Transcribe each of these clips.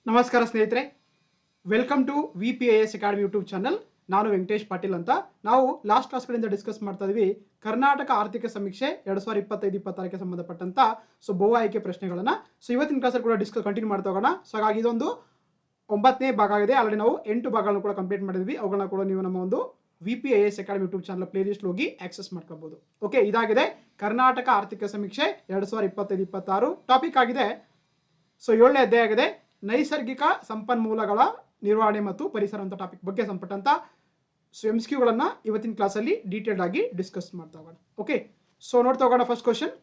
ನಮಸ್ಕಾರ ಸ್ನೇಹಿತರೆ, welcome to VPIS academy YouTube channel. ನಾನು ವೆಂಕಟೇಶ್ ಪಾಟೀಲ್ ಅಂತ. ನಾವು ಲಾಸ್ಟ್ ಕ್ಲಾಸ್ಗಳಿಂದ ಡಿಸ್ಕಸ್ ಮಾಡ್ತಾ ಇದ್ವಿ ಕರ್ನಾಟಕ ಆರ್ಥಿಕ ಸಮೀಕ್ಷೆ 2025-26ಕ್ಕೆ ಸಂಬಂಧಪಟ್ಟಂತ ಬಹು ಆಯ್ಕೆ ಪ್ರಶ್ನೆಗಳನ್ನ. ಇವತ್ತಿನ ಕ್ಲಾಸಲ್ಲಿ ಕೂಡ ಕಂಟಿನ್ಯೂ ಮಾಡ್ತಾ ಹೋಗೋಣ. ಹಾಗಾಗಿ ಇದೊಂದು 9ನೇ ಭಾಗ ಆಗಿದೆ. ಆಲ್ರೆಡಿ ನಾವು 8 ಭಾಗಗಳನ್ನು ಕೂಡ ಕಂಪ್ಲೀಟ್ ಮಾಡಿದ್ವಿ. ಅವುಗಳನ್ನ ಕೂಡ ನೀವು ನಮ್ಮ ಒಂದು VPIS academy YouTube channel play list ಹೋಗಿ ಆಕ್ಸೆಸ್ ಮಾಡ್ಕೋಬಹುದು. ಓಕೆ, ಇದಾಗಿದೆ ಕರ್ನಾಟಕ ಆರ್ಥಿಕ ಸಮೀಕ್ಷೆ 2025-26 ಟಾಪಿಕ್ ಆಗಿದೆ. 7ನೇ ಅಧ್ಯಾಯ ಆಗಿದೆ, ನೈಸರ್ಗಿಕ ಸಂಪನ್ಮೂಲಗಳ ನಿರ್ವಹಣೆ ಮತ್ತು ಪರಿಸರ ಅಂತ ಟಾಪಿಕ್ ಬಗ್ಗೆ ಸಂಬಂಧಪಟ್ಟಂತ MCQಗಳನ್ನ ಇವತ್ತಿನ ಕ್ಲಾಸಲ್ಲಿ ಡೀಟೇಲ್ಡ್ ಆಗಿ ಡಿಸ್ಕಸ್ ಮಾಡ್ತಾ ಹೋಗೋಣ. ಓಕೆ, ನೋಡ್ತಾ ಹೋಗೋಣ. ಫಸ್ಟ್ ಕ್ವಶನ್,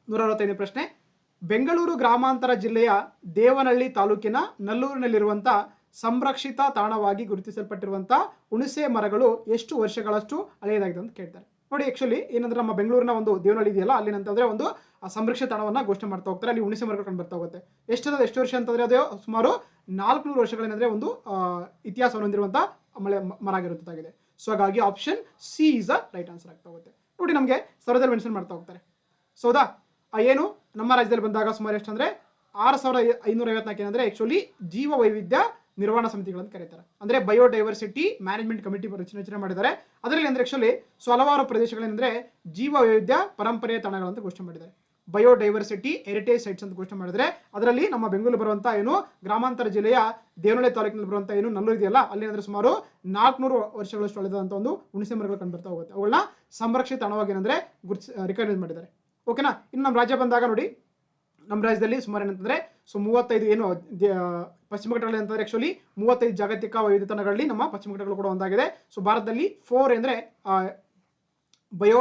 165ನೇ ಪ್ರಶ್ನೆ. ಬೆಂಗಳೂರು ಗ್ರಾಮಾಂತರ ಜಿಲ್ಲೆಯ ದೇವನಹಳ್ಳಿ ತಾಲೂಕಿನ ನಲ್ಲೂರಿನಲ್ಲಿರುವಂತಹ ಸಂರಕ್ಷಿತ ತಾಣವಾಗಿ ಗುರುತಿಸಲ್ಪಟ್ಟಿರುವಂತಹ ಹುಣಸೆ ಮರಗಳು ಎಷ್ಟು ವರ್ಷಗಳಷ್ಟು ಹಳೆಯದಾಗಿದೆ ಅಂತ ಕೇಳ್ತಾರೆ. ನೋಡಿ, ಆಕ್ಚುಲಿ ಏನಂದ್ರೆ ನಮ್ಮ ಬೆಂಗಳೂರಿನ ಒಂದು ದೇವನಹಳ್ಳಿ ಇದೆಯಲ್ಲ, ಅಲ್ಲಿ ಅಂತಂದ್ರೆ ಒಂದು ಸಂರಕ್ಷಿತ ತಾಣವನ್ನ ಘೋಷಣೆ ಮಾಡ್ತಾ ಹೋಗ್ತಾರೆ. ಅಲ್ಲಿ ಹುಣಸೆ ಮರಗಳು ಕಂಡು ಬರ್ತಾ ಹೋಗುತ್ತೆ. ಎಷ್ಟು ವರ್ಷ ಅಂತಂದ್ರೆ ಅದು ಸುಮಾರು 400 ವರ್ಷಗಳೇನಂದ್ರೆ ಒಂದು ಇತಿಹಾಸವನ್ನು ಹೊಂದಿರುವಂತಹ ಮರ ಆಗಿರುತ್ತದಾಗಿದೆ. ಹಾಗಾಗಿ option C is a right answer ಆಗ್ತಾ ಹೋಗುತ್ತೆ. ನೋಡಿ, ನಮಗೆ ಸ್ಥಳದಲ್ಲಿ ಮೆನ್ಷನ್ ಮಾಡ್ತಾ ಹೋಗ್ತಾರೆ. ಹೌದಾ, ಏನು ನಮ್ಮ ರಾಜ್ಯದಲ್ಲಿ ಬಂದಾಗ ಸುಮಾರು ಎಷ್ಟು ಅಂದ್ರೆ 6554 ಏನಂದ್ರೆ ಆಕ್ಚುಲಿ ಜೀವ ವೈವಿಧ್ಯ ನಿರ್ವಹಣಾ ಸಮಿತಿಗಳಂತ ಕರೀತಾರೆ. ಅಂದ್ರೆ ಬಯೋಡೈವರ್ಸಿಟಿ ಮ್ಯಾನೇಜ್ಮೆಂಟ್ ಕಮಿಟಿ ರಚನೆ ಮಾಡಿದ್ದಾರೆ. ಅದರಲ್ಲಿ ಅಂದ್ರೆ ಆಕ್ಚುಲಿ ಹಲವಾರು ಪ್ರದೇಶಗಳೇನಂದ್ರೆ ಜೀವ ವೈವಿಧ್ಯ ಪರಂಪರೆಯ ತಾಣಗಳಂತ ಘೋಷಣೆ ಮಾಡಿದ್ದಾರೆ. ಬಯೋಡೈವರ್ಸಿಟಿ ಹೆರಿಟೇಜ್ ಸೈಟ್ಸ್ ಅಂತ ಘೋಷಣೆ ಮಾಡಿದರೆ ಅದರಲ್ಲಿ ನಮ್ಮ ಬೆಂಗಳೂರು ಬರುವಂತಹ ಏನು ಗ್ರಾಮಾಂತರ ಜಿಲ್ಲೆಯ ದೇವನಹಳ್ಳಿ ತಾಲೂಕಿನಲ್ಲಿ ಬರುವಂತಹ ಏನು ನಲ್ಲೂರು ಇದೆಯಲ್ಲ, ಅಲ್ಲಿ ಅಂದ್ರೆ ಸುಮಾರು 400 ವರ್ಷಗಳಷ್ಟು ಹಳೆದಂತ ಒಂದು ಹುಣಸೆ ಮರಗಳು ಕಂಡು ಬರ್ತಾ ಹೋಗುತ್ತೆ. ಅವುಗಳನ್ನ ಸಂರಕ್ಷಿತ ತಾಣವಾಗಿ ಏನಂದ್ರೆ ರಿಕಗ್ನೈಸ್ ಮಾಡಿದ್ದಾರೆ. ಓಕೆನಾ. ಇನ್ನು ನಮ್ಮ ರಾಜ್ಯ ಬಂದಾಗ ನೋಡಿ, ನಮ್ಮ ರಾಜ್ಯದಲ್ಲಿ ಸುಮಾರು ಏನಂತಂದ್ರೆ 35 ಏನು ಪಶ್ಚಿಮ ಘಟ್ಟಗಳಲ್ಲಿ ಅಂತಂದ್ರೆ ಆಕ್ಚುಲಿ 35 ಜಾಗತಿಕ ವೈವಿಧ್ಯ ತಾಣಗಳಲ್ಲಿ ನಮ್ಮ ಪಶ್ಚಿಮ ಘಟ್ಟಗಳು ಕೂಡ ಒಂದಾಗಿದೆ. ಭಾರತದಲ್ಲಿ 4 ಅಂದ್ರೆ ಬಯೋ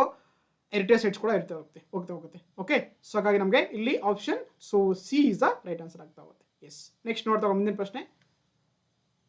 ಹೆರಿಟೇಜ್ ಸೈಟ್ಸ್ ಕೂಡ ಹೋಗ್ತಾ ಹೋಗುತ್ತೆ. ಓಕೆ, ಹಾಗಾಗಿ ನಮಗೆ ಇಲ್ಲಿ option C is the right answer ಆಗ್ತಾ ಹೋಗುತ್ತೆ. ಎಸ್, ನೆಕ್ಸ್ಟ್ ನೋಡ್ತಾ ಮುಂದಿನ ಪ್ರಶ್ನೆ.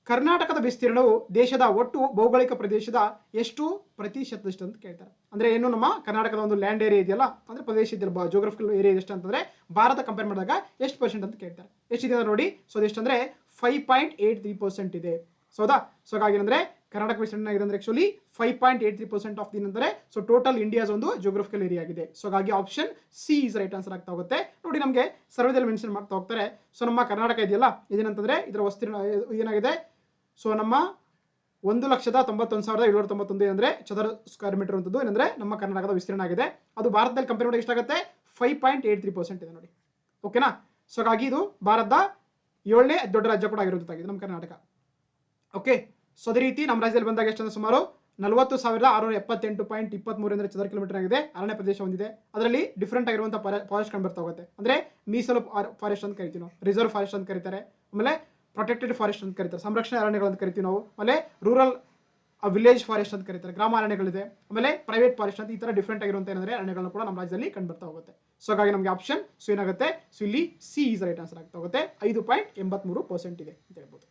ಕರ್ನಾಟಕದ ವಿಸ್ತೀರ್ಣವು ದೇಶದ ಒಟ್ಟು ಭೌಗೋಳಿಕ ಪ್ರದೇಶದ ಎಷ್ಟು ಪ್ರತಿಶತದಷ್ಟು ಅಂತ ಕೇಳ್ತಾರೆ. ಅಂದ್ರೆ ಏನು ನಮ್ಮ ಕರ್ನಾಟಕದ ಒಂದು ಲ್ಯಾಂಡ್ ಏರಿಯಾ ಇದೆಯಲ್ಲ, ಅಂದ್ರೆ ಪ್ರದೇಶ ಇದೆಯಲ್ಲ, ಜೋಗ್ರಫಿಕಲ್ ಏರಿಯಾ ಎಷ್ಟು ಅಂತಂದ್ರೆ ಭಾರತ ಕಂಪೇರ್ ಮಾಡಿದಾಗ ಎಷ್ಟು ಪರ್ಸೆಂಟ್ ಅಂತ ಕೇಳ್ತಾರೆ. ಎಷ್ಟಿದೆ ನೋಡಿ, ಎಷ್ಟಂದ್ರೆ 5.83% ಇದೆ. ಹೌದಾ, ಹಾಗಾಗಿ ಅಂದ್ರೆ ಕರ್ನಾಟಕ ವಿಸ್ತೀರ್ಣ ಆಗಿದೆ ಅಂದ್ರೆ ಆಕ್ಚುಲಿ 5.83% ಆಫ್ ಏನಂದ್ರೆ ಟೋಟಲ್ ಇಂಡಿಯಾಸ್ ಒಂದು ಜೋಗ್ರಫಿಕಲ್ ಏರಿಯಾ ಆಗಿದೆ. ಹಾಗಾಗಿ option C is right answer ಆಗ್ತಾ ಹೋಗುತ್ತೆ. ನೋಡಿ, ನಮಗೆ ಸರ್ವೇದಲ್ಲಿ ಮೆನ್ಷನ್ ಮಾಡ್ತಾ ಹೋಗ್ತಾರೆ. ನಮ್ಮ ಕರ್ನಾಟಕ ಇದೆಯಲ್ಲ, ಇದೇನಂತಂದ್ರೆ ಇದರ ವಿಸ್ತೀರ್ಣ ಏನಾಗಿದೆ, ನಮ್ಮ 1,91,791 ಏನಂದ್ರೆ ಚದರ ಸ್ಕ್ವೇರ್ ಮೀಟರ್ ಅಂತದ್ದು ಏನಂದ್ರೆ ನಮ್ಮ ಕರ್ನಾಟಕದ ವಿಸ್ತೀರ್ಣ ಆಗಿದೆ. ಅದು ಭಾರತದಲ್ಲಿ ಕಂಪೇರ್ ಮಾಡಿದಾಗ ಎಷ್ಟಾಗುತ್ತೆ, 5.83% ಇದೆ ನೋಡಿ. ಓಕೆನಾ. ಹಾಗಾಗಿ ಇದು ಭಾರತದ 7ನೇ ದೊಡ್ಡ ರಾಜ್ಯ ಕೂಡ ಆಗಿರುತ್ತದಾಗಿದೆ ನಮ್ಮ ಕರ್ನಾಟಕ. ಓಕೆ, ಅದೇ ರೀತಿ ನಮ್ಮ ರಾಜ್ಯದಲ್ಲಿ ಬಂದಾಗ ಎಷ್ಟಂದ್ರೆ ಸುಮಾರು 40,678.23 ಅಂದ್ರೆ ಚದರ ಕಿಲೋಮೀಟರ್ ಆಗಿದೆ ಅರಣ್ಯ ಪ್ರದೇಶ ಹೊಂದಿದೆ. ಅದರಲ್ಲಿ ಡಿಫ್ರೆಂಟ್ ಆಗಿರುವಂತಹ ಫಾರೆಸ್ಟ್ ಕಂಡು ಬರ್ತಾ ಹೋಗುತ್ತೆ. ಅಂದ್ರೆ ಮೀಸಲು ಫಾರೆಸ್ಟ್ ಅಂತ ಕರಿತೀವಿ ನಾವು, ರಿಸರ್ವ್ ಫಾರೆಸ್ಟ್ ಅಂತ ಕರೀತಾರೆ, ಆಮೇಲೆ ಪ್ರೊಟೆಕ್ಟೆಡ್ ಫಾರೆಸ್ಟ್ ಅಂತ ಕರೀತಾರೆ, ಸಂರಕ್ಷಣಾ ಅರಣ್ಯಗಳು ಅಂತ ಕರಿತೀವಿ ನಾವು, ಆಮೇಲೆ ರೂರಲ್ ವಿಲೇಜ್ ಫಾರೆಸ್ಟ್ ಅಂತ ಕರೀತಾರೆ, ಗ್ರಾಮ ಅರಣ್ಯಗಳಿದೆ, ಆಮೇಲೆ ಪ್ರೈವೇಟ್ ಫಾರೆಸ್ಟ್ ಅಂತ ಈ ತರ ಡಿಫ್ರೆಂಟ್ ಆಗಿರುವಂತಹ ಏನಂದ್ರೆ ಅರಣ್ಯಗಳನ್ನು ಕೂಡ ನಮ್ಮ ರಾಜ್ಯದಲ್ಲಿ ಕಂಡು ಬರ್ತಾ ಹೋಗುತ್ತೆ. ಹಾಗಾಗಿ ನಮಗೆ ಆಪ್ಷನ್ ಏನಾಗುತ್ತೆ, ಇಲ್ಲಿ ಸಿ ಇಸ್ ರೈಟ್ ಆನ್ಸರ್ ಆಗ್ತಾ ಹೋಗುತ್ತೆ. 5.83% ಇದೆ ಅಂತ ಹೇಳ್ಬೋದು.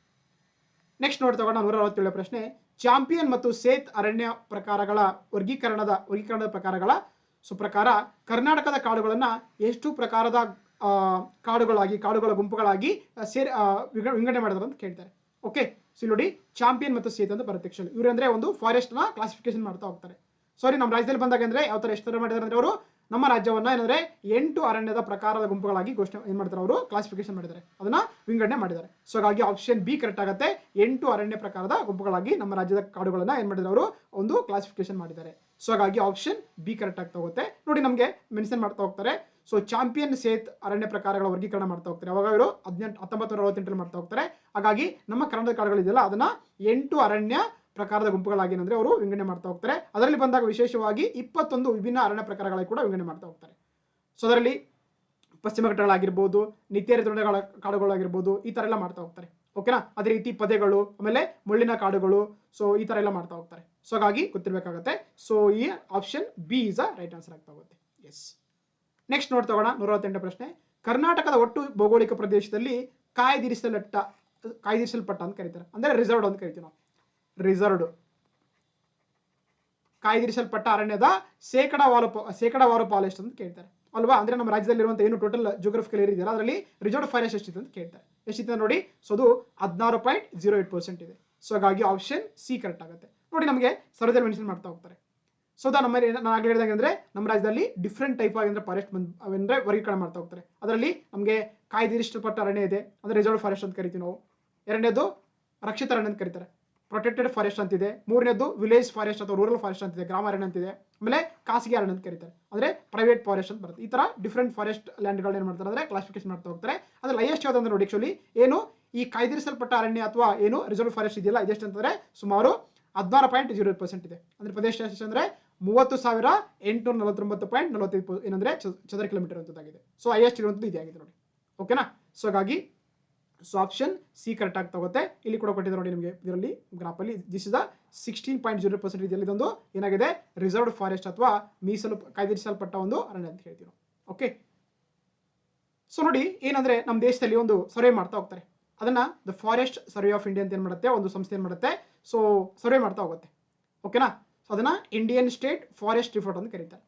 ನೆಕ್ಸ್ಟ್ ನೋಡ್ತಾ ಹೋಗೋಣ. 167ನೇ ಪ್ರಶ್ನೆ. ಚಾಂಪಿಯನ್ ಮತ್ತು ಸೇತ್ ಅರಣ್ಯ ಪ್ರಕಾರಗಳ ವರ್ಗೀಕರಣದ ಪ್ರಕಾರಗಳ ಪ್ರಕಾರ ಕರ್ನಾಟಕದ ಕಾಡುಗಳನ್ನ ಎಷ್ಟು ಪ್ರಕಾರದ ಕಾಡುಗಳ ಗುಂಪುಗಳಾಗಿ ವಿಂಗಡಣೆ ಮಾಡಿದ್ರು ಅಂತ ಕೇಳ್ತಾರೆ. ಓಕೆ, ನೋಡಿ, ಚಾಂಪಿಯನ್ ಮತ್ತು ಸೇತ್ ಅಂತ ಬರುತ್ತೆ. ಇವರು ಅಂದ್ರೆ ಒಂದು ಫಾರೆಸ್ಟ್ ನ ಕ್ಲಾಸಿಫಿಕೇಶನ್ ಮಾಡ್ತಾ ಹೋಗ್ತಾರೆ. ನಮ್ಮ ರಾಜ್ಯದಲ್ಲಿ ಬಂದಾಗ ಅಂದ್ರೆ ಯಾವ ತರ ಎಷ್ಟು ಮಾಡಿದ್ದಾರೆ ಅಂದ್ರೆ ಅವರು ನಮ್ಮ ರಾಜ್ಯವನ್ನ ಏನಂದ್ರೆ 8 ಅರಣ್ಯದ ಪ್ರಕಾರದ ಗುಂಪುಗಳಾಗಿ ಏನ್ ಮಾಡ್ತಾರೆ, ಅವರು ಕ್ಲಾಸಿಫಿಕೇಶನ್ ಮಾಡಿದ್ದಾರೆ, ಅದನ್ನ ವಿಂಗಡಣೆ ಮಾಡಿದ್ದಾರೆ. ಹಾಗಾಗಿ ಆಪ್ಷನ್ ಬಿ ಕರೆಕ್ಟ್ ಆಗುತ್ತೆ. 8 ಅರಣ್ಯ ಪ್ರಕಾರದ ಗುಂಪುಗಳಾಗಿ ನಮ್ಮ ರಾಜ್ಯದ ಕಾಡುಗಳನ್ನ ಏನ್ ಮಾಡಿದ್ದಾರೆ, ಅವರು ಒಂದು ಕ್ಲಾಸಿಫಿಕೇಶನ್ ಮಾಡಿದ್ದಾರೆ. ಹಾಗಾಗಿ ಆಪ್ಷನ್ ಬಿ ಕರೆಕ್ಟ್ ಆಗ್ತಾ ಹೋಗುತ್ತೆ. ನೋಡಿ, ನಮಗೆ ಮೆನ್ಷನ್ ಮಾಡ್ತಾ ಹೋಗ್ತಾರೆ. ಚಾಂಪಿಯನ್ ಸೇತ್ ಅರಣ್ಯ ಪ್ರಕಾರಗಳ ವರ್ಗೀಕರಣ ಮಾಡ್ತಾ ಹೋಗ್ತಾರೆ. ಅವಾಗ ಇವರು 1968 ಮಾಡ್ತಾ ಹೋಗ್ತಾರೆ. ಹಾಗಾಗಿ ನಮ್ಮ ಕರ್ನಾಟಕ ಕಾಡುಗಳಿದೆಯಲ್ಲ, ಅದನ್ನ 8 ಅರಣ್ಯ ಪ್ರಕಾರದ ಗುಂಪುಗಳಾಗಿ ಏನಂದ್ರೆ ಅವರು ವಿಂಗಡಣೆ ಮಾಡ್ತಾ ಹೋಗ್ತಾರೆ. ಅದರಲ್ಲಿ ಬಂದಾಗ ವಿಶೇಷವಾಗಿ 21 ವಿಭಿನ್ನ ಅರಣ್ಯ ಪ್ರಕಾರಗಳಾಗಿ ಕೂಡ ವಿಂಗಡಣೆ ಮಾಡ್ತಾ ಹೋಗ್ತಾರೆ. ಅದರಲ್ಲಿ ಪಶ್ಚಿಮ ಘಟ್ಟಗಳಾಗಿರ್ಬೋದು, ನಿತ್ಯ ಋತುಗಳ ಕಾಡುಗಳಾಗಿರ್ಬೋದು, ಈ ತರ ಎಲ್ಲ ಮಾಡ್ತಾ ಹೋಗ್ತಾರೆ. ಓಕೆನಾ. ಅದೇ ರೀತಿ ಪೊದೆಗಳು, ಆಮೇಲೆ ಮುಳ್ಳಿನ ಕಾಡುಗಳು, ಈ ತರ ಎಲ್ಲ ಮಾಡ್ತಾ ಹೋಗ್ತಾರೆ. ಹಾಗಾಗಿ ಗೊತ್ತಿರಬೇಕಾಗುತ್ತೆ. ಈ option B is a right answer ಆಗ್ತಾ ಹೋಗುತ್ತೆ. ಎಸ್, ನೆಕ್ಸ್ಟ್ ನೋಡ್ತಾ ಹೋಗೋಣ. 168ನೇ ಪ್ರಶ್ನೆ. ಕರ್ನಾಟಕದ ಒಟ್ಟು ಭೌಗೋಳಿಕ ಪ್ರದೇಶದಲ್ಲಿ ಕಾಯ್ದಿರಿಸಲ್ಪಟ್ಟ ಅಂತ ಕರೀತಾರೆ, ಅಂದ್ರೆ ರಿಸರ್ವ್ಡ್ ಅಂತ ಕರಿತೀವಿ ನಾವು. ಕಾಯ್ದಿರಿಸಲ್ಪಟ್ಟ ಅರಣ್ಯದ ಶೇಕಡಾವಾರು ಪಾಲು ಎಷ್ಟು ಅಂತ ಕೇಳ್ತಾರೆ ಅಲ್ವಾ. ಅಂದ್ರೆ ನಮ್ಮ ರಾಜ್ಯದಲ್ಲಿರುವಂತಹ ಏನು ಟೋಟಲ್ ಜಿಯೋಗ್ರಫಿಕಲ್ ಏರಿಯಾ ಇದೆಯಲ್ಲ, ಅದರಲ್ಲಿ ರಿಸರ್ವ್ಡ್ ಫಾರೆಸ್ಟ್ ಎಷ್ಟಿದೆ ಅಂತ ಕೇಳ್ತಾರೆ. ಎಷ್ಟಿದೆ ನೋಡಿ, ಅದು 16.08% ಇದೆ. ಹಾಗಾಗಿ ಆಪ್ಷನ್ ಸಿ ಕರೆಕ್ಟ್ ಆಗುತ್ತೆ. ನೋಡಿ, ನಮಗೆ ಸರ್ವೇದಲ್ಲಿ ಮೆನ್ಷನ್ ಮಾಡ್ತಾ ಹೋಗ್ತಾರೆ. ನಮ್ಮಲ್ಲಿ ನಾನು ಹೇಳಿದಾಗ ಅಂದ್ರೆ ನಮ್ಮ ರಾಜ್ಯದಲ್ಲಿ ಡಿಫ್ರೆಂಟ್ ಟೈಪ್ ಆಗಿ ಫಾರೆಸ್ಟ್ ಅಂದ್ರೆ ವರ್ಗೀಕರಣ ಮಾಡ್ತಾ ಹೋಗ್ತಾರೆ. ಅದರಲ್ಲಿ ನಮಗೆ ಕಾಯ್ದಿರಿಸಲ್ಪಟ್ಟ ಅರಣ್ಯ ಇದೆ, ಅಂದ್ರೆ ರಿಸರ್ವ್ ಫಾರೆಸ್ಟ್ ಅಂತ ಕರಿತೀವಿ ನಾವು. ಎರಡನೇದು ರಕ್ಷಿತ ಅರಣ್ಯ ಅಂತ ಕರೀತಾರೆ, ಪ್ರೊಟೆಕ್ಟೆಡ್ ಫಾರೆಸ್ಟ್ ಅಂತಿದೆ. ಮೂರನೇದು ವಿಲೇಜ್ ಫಾರೆಸ್ಟ್ ಅಥವಾ ರೂರಲ್ ಫಾರೆಸ್ಟ್ ಅಂತಿದೆ, ಗ್ರಾಮ ಅರಣ್ಯ ಅಂತಿದೆ. ಆಮೇಲೆ ಖಾಸಗಿ ಅರಣ್ಯ ಅಂತ ಕರೀತಾರೆ, ಅಂದ್ರೆ ಪ್ರೈವೇಟ್ ಫಾರೆಸ್ಟ್ ಅಂತ ಬರುತ್ತೆ. ಈ ತರ ಡಿಫ್ರೆಂಟ್ ಫಾರೆಸ್ಟ್ ಲ್ಯಾಂಡ್ಗಳನ್ನ ಏನ್ ಮಾಡ್ತಾರೆ ಅಂದ್ರೆ ಕ್ಲಾಸಿಫಿಕೇಶನ್ ಮಾಡ್ತಾ ಹೋಗ್ತಾರೆ. ಅದ್ರಲ್ಲಿ ಹೈಯೆಸ್ಟ್ ಯಾವ್ದು ಅಂದ್ರೆ ನೋಡಿ ಆಕ್ಚುಲಿ ಏನು ಈ ಕಾಯ್ದಿರಿಸಲ್ಪಟ್ಟ ಅರಣ್ಯ ಅಥವಾ ಏನು ರಿಸರ್ವ್ ಫಾರೆಸ್ಟ್ ಇದೆಯಲ್ಲ, ಇದೆಷ್ಟು ಅಂತಂದ್ರೆ ಸುಮಾರು 16.08% ಇದೆ. ಅಂದ್ರೆ ಪ್ರದೇಶ ಎಷ್ಟು ಅಂದ್ರೆ 30,849.45 ಏನಂದ್ರೆ ಚದರ ಕಿಲೋಮೀಟರ್ ಅಂತದಾಗಿದೆ. ಸೊ ಹೈಯೆಸ್ಟ್ ಇರುವಂತದ್ದು ಇದೇ ಆಗಿದೆ ನೋಡಿ. ಓಕೆನಾ? ಸೊ ಹಾಗಾಗಿ ಸೊ ಆಪ್ಷನ್ ಸಿ ಕರೆಕ್ಟ್ ಆಗಿ ತಗೋತೆ. ಇಲ್ಲಿ ಕೂಡ ಕೊಟ್ಟಿದ್ದಾರೆ ನೋಡಿ ನಿಮಗೆ ಇದರಲ್ಲಿ ಗ್ರಾಫ್ ಅಲ್ಲಿ. ದಿಸ್ ಇಸ್ 16.0% ಇದೆಯಲ್ಲಿ ಇದೊಂದು ಏನಾಗಿದೆ ರಿಸರ್ವ್ಡ್ ಫಾರೆಸ್ಟ್ ಅಥವಾ ಮೀಸಲು ಕಾಯ್ದಿರಿಸಲ್ಪಟ್ಟ ಒಂದು ಅರಣ್ಯ ಅಂತ ಹೇಳ್ತೀವಿ. ಓಕೆ, ಸೊ ನೋಡಿ ಏನಂದ್ರೆ ನಮ್ಮ ದೇಶದಲ್ಲಿ ಒಂದು ಸರ್ವೆ ಮಾಡ್ತಾ ಹೋಗ್ತಾರೆ. ಅದನ್ನ the forest survey of India ಅಂತ ಏನ್ ಮಾಡುತ್ತೆ, ಒಂದು ಸಂಸ್ಥೆ ಏನ್ ಮಾಡುತ್ತೆ, ಸೊ ಸರ್ವೆ ಮಾಡ್ತಾ ಹೋಗುತ್ತೆ. ಓಕೆನಾ? ಸೊ ಅದನ್ನ ಇಂಡಿಯನ್ ಸ್ಟೇಟ್ ಫಾರೆಸ್ಟ್ ರಿಪೋರ್ಟ್ ಅಂತ ಕರೀತಾರೆ.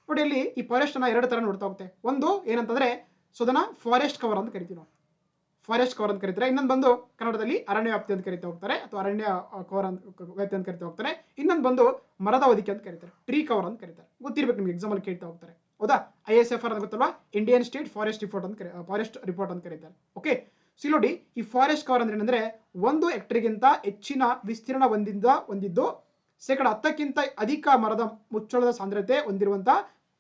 ನೋಡಿ ಇಲ್ಲಿ ಈ ಫಾರೆಸ್ಟ್ ಅನ್ನ ಎರಡು ತರ ನೋಡ್ತಾ ಹೋಗುತ್ತೆ. ಒಂದು ಏನಂತಂದ್ರೆ ಸೊ ಅದನ್ನ ಫಾರೆಸ್ಟ್ ಕವರ್ ಅಂತ ಕರಿತೀವಿ ನಾವು, ಫಾರೆಸ್ಟ್ ಕವರ್ ಅಂತ ಕರೀತಾರೆ. ಇನ್ನೊಂದು ಬಂದು ಕನ್ನಡದಲ್ಲಿ ಅರಣ್ಯ ವ್ಯಾಪ್ತಿ ಅಂತ ಕರಿತಾ ಹೋಗ್ತಾರೆ, ಅಥವಾ ಅರಣ್ಯ ಕವರ್ ವ್ಯಾಪ್ತಿ ಅಂತ ಕರಿತಾ ಹೋಗ್ತಾರೆ. ಇನ್ನೊಂದು ಬಂದು ಮರದ ಹೊದಿಕೆ ಅಂತ ಕರೀತಾರೆ, ಟ್ರೀ ಕವರ್ ಅಂತ ಕರೀತಾರೆ. ಗೊತ್ತಿರ್ಬೇಕು ನಿಮ್ಗೆ, ಎಕ್ಸಾಮ್ ಅಲ್ಲಿ ಕೇಳ್ತಾ ಹೋಗ್ತಾರೆ. ಹೌದಾ? ISFR ಅಂತ ಗೊತ್ತಲ್ವಾ, ಇಂಡಿಯನ್ ಸ್ಟೇಟ್ ಫಾರೆಸ್ಟ್ ರಿಪೋರ್ಟ್ ಅಂತ ಫಾರೆಸ್ಟ್ ರಿಪೋರ್ಟ್ ಅಂತ ಕರೀತಾರೆ. ಓಕೆ, ಸೊ ನೋಡಿ ಈ ಫಾರೆಸ್ಟ್ ಕವರ್ ಅಂದ್ರೆ ಏನಂದ್ರೆ 1 ಹೆಕ್ಟೇರ್ಗಿಂತ ಹೆಚ್ಚಿನ ವಿಸ್ತೀರ್ಣ ಹೊಂದಿದ್ದು 10% ಅಧಿಕ ಮರದ ಮುಚ್ಚಳದ ಸಾಂದ್ರತೆ ಹೊಂದಿರುವಂತಹ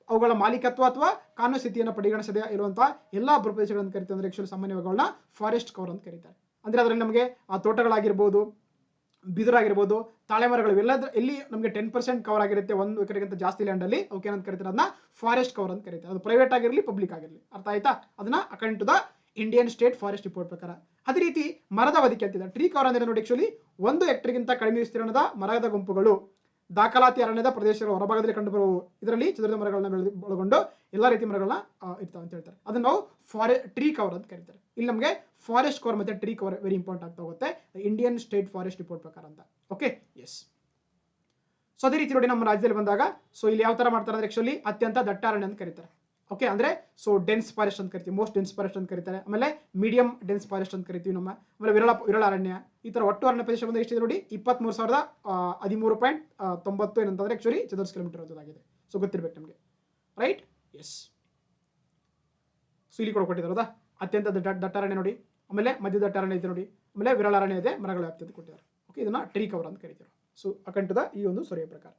ಅವುಗಳ ಮಾಲೀಕತ್ವ ಅಥವಾ ಕಾನೂನು ಸ್ಥಿತಿಯನ್ನು ಪರಿಗಣಿಸದೆ ಇರುವಂತಹ ಎಲ್ಲಾ ಪ್ರದೇಶಗಳನ್ನು ಕರೀತಾರೆ. ಅಂದ್ರೆ ಆಕ್ಚುಲಿ ಸಾಮಾನ್ಯವಾಗಿ ಫಾರೆಸ್ಟ್ ಕವರ್ ಅಂತ ಕರೀತಾರೆ. ಅಂದ್ರೆ ಅದರಲ್ಲಿ ನಮಗೆ ಆ ತೋಟಗಳಾಗಿರ್ಬೋದು, ಬಿದಿರಾಗಿರ್ಬೋದು, ತಾಳೆ ಮರಗಳು ಎಲ್ಲಿ ನಮಗೆ 10% ಕವರ್ ಆಗಿರುತ್ತೆ 1 ಎಕರೆಗಿಂತ ಜಾಸ್ತಿ ಲ್ಯಾಂಡ್ ಅಲ್ಲಿ, ಅವಕ್ಕೆ ಏನಂತ ಕರೀತಾರೆ, ಅದನ್ನ ಫಾರೆಸ್ಟ್ ಕವರ್ ಅಂತ ಕರೀತಾರೆ. ಅದು ಪ್ರೈವೇಟ್ ಆಗಿರಲಿ ಪಬ್ಲಿಕ್ ಆಗಿರಲಿ, ಅರ್ಥ ಆಯ್ತಾ? ಅದನ್ನ according to the Indian state forest report ಪ್ರಕಾರ. ಅದೇ ರೀತಿ ಮರದ ಹೊದಿಕೆ ಅಂತಿದೆ, ಟ್ರೀ ಕವರ್ ಅಂದ್ರೆ ನೋಡಿ ಆಕ್ಚುಲಿ 1 ಹೆಕ್ಟೇರ್ಗಿಂತ ಕಡಿಮೆ ವಿಸ್ತೀರ್ಣದ ಮರದ ಗುಂಪುಗಳು ದಾಖಲಾತಿ ಅರಣ್ಯದ ಪ್ರದೇಶಗಳ ಹೊರಭಾಗದಲ್ಲಿ ಕಂಡುಬರುವು. ಇದರಲ್ಲಿ ಚದುರಿದ ಮರಗಳನ್ನ ಒಳಗೊಂಡು ಎಲ್ಲಾ ರೀತಿ ಮರಗಳನ್ನ ಇರ್ತಾವ ಅಂತ ಹೇಳ್ತಾರೆ. ಅದನ್ನ ನಾವು ಟ್ರೀ ಕವರ್ ಅಂತ ಕರೀತಾರೆ. ಇಲ್ಲಿ ನಮಗೆ ಫಾರೆಸ್ಟ್ ಕವರ್ ಮತ್ತೆ ಟ್ರೀ ಕವರ್ ವೆರಿ ಇಂಪಾರ್ಟೆಂಟ್ ಆಗ್ತಾ ಹೋಗುತ್ತೆ ಇಂಡಿಯನ್ ಸ್ಟೇಟ್ ಫಾರೆಸ್ಟ್ ರಿಪೋರ್ಟ್ ಪ್ರಕಾರ ಅಂತ. Okay, yes. ಸೊ ಅದೇ ರೀತಿ ನೋಡಿ ನಮ್ಮ ರಾಜ್ಯದಲ್ಲಿ ಬಂದಾಗ ಸೊ ಇಲ್ಲಿ ಯಾವ ತರ ಮಾಡ್ತಾರೆ ಅಂದ್ರೆ ಆಕ್ಚುಲಿ ಅತ್ಯಂತ ದಟ್ಟ ಅರಣ್ಯ ಅಂತ ಕರೀತಾರೆ. ಓಕೆ, ಅಂದ್ರೆ ಸೊ ಡೆನ್ಸ್ ಫಾರೆಸ್ಟ್ ಅಂತ ಕರಿತೀವಿ, ಮೋಸ್ಟ್ ಡೆನ್ಸ್ ಫಾರೆಸ್ಟ್ ಅಂತ ಕರೀತಾರೆ. ಆಮೇಲೆ ಮೀಡಿಯಂ ಡೆನ್ಸ್ ಫಾರೆಸ್ಟ್ ಅಂತ ಕರಿತೀವಿ ನಮ್ಮ. ಆಮೇಲೆ ವಿರಳ ಅರಣ್ಯ. ಈ ತರ ಒಟ್ಟು ಅರಣ್ಯ ಪ್ರದೇಶ ಬಂದ ಎಷ್ಟಿದೆ ನೋಡಿ 23,013.90 ಏನಂತಂದ್ರೆ ಆಕ್ಚುಲಿ ಚದರ ಕಿಲೋಮೀಟರ್ ಅಂತದಾಗಿದೆ. ಸೊ ಗೊತ್ತಿರ್ಬೇಕು ನಮಗೆ, ರೈಟ್? ಎಸ್. ಸೊ ಇಲ್ಲಿ ಕೂಡ ಕೊಟ್ಟಿದ್ದಾರೆ ಅತ್ಯಂತ ದಟ್ಟ ಅರಣ್ಯ ನೋಡಿ, ಆಮೇಲೆ ಮಧ್ಯ ದಟ್ಟ ಅರಣ್ಯ ಇದೆ ನೋಡಿ, ಆಮೇಲೆ ವಿರಳ ಅರಣ್ಯ ಇದೆ, ಮರಗಳ ವ್ಯಾಪ್ತಿ ಅಂತ ಕೊಟ್ಟಿದ್ದಾರೆ. ಓಕೆ, ಇದನ್ನ ಟ್ರೀ ಕವರ್ ಅಂತ ಕರೀತಾರೆ. ಸೊ ಅಕಾರ್ಡಿಂಗ್ ಟು ದ ಈ ಒಂದು ಸರ್ವೆ ಪ್ರಕಾರ.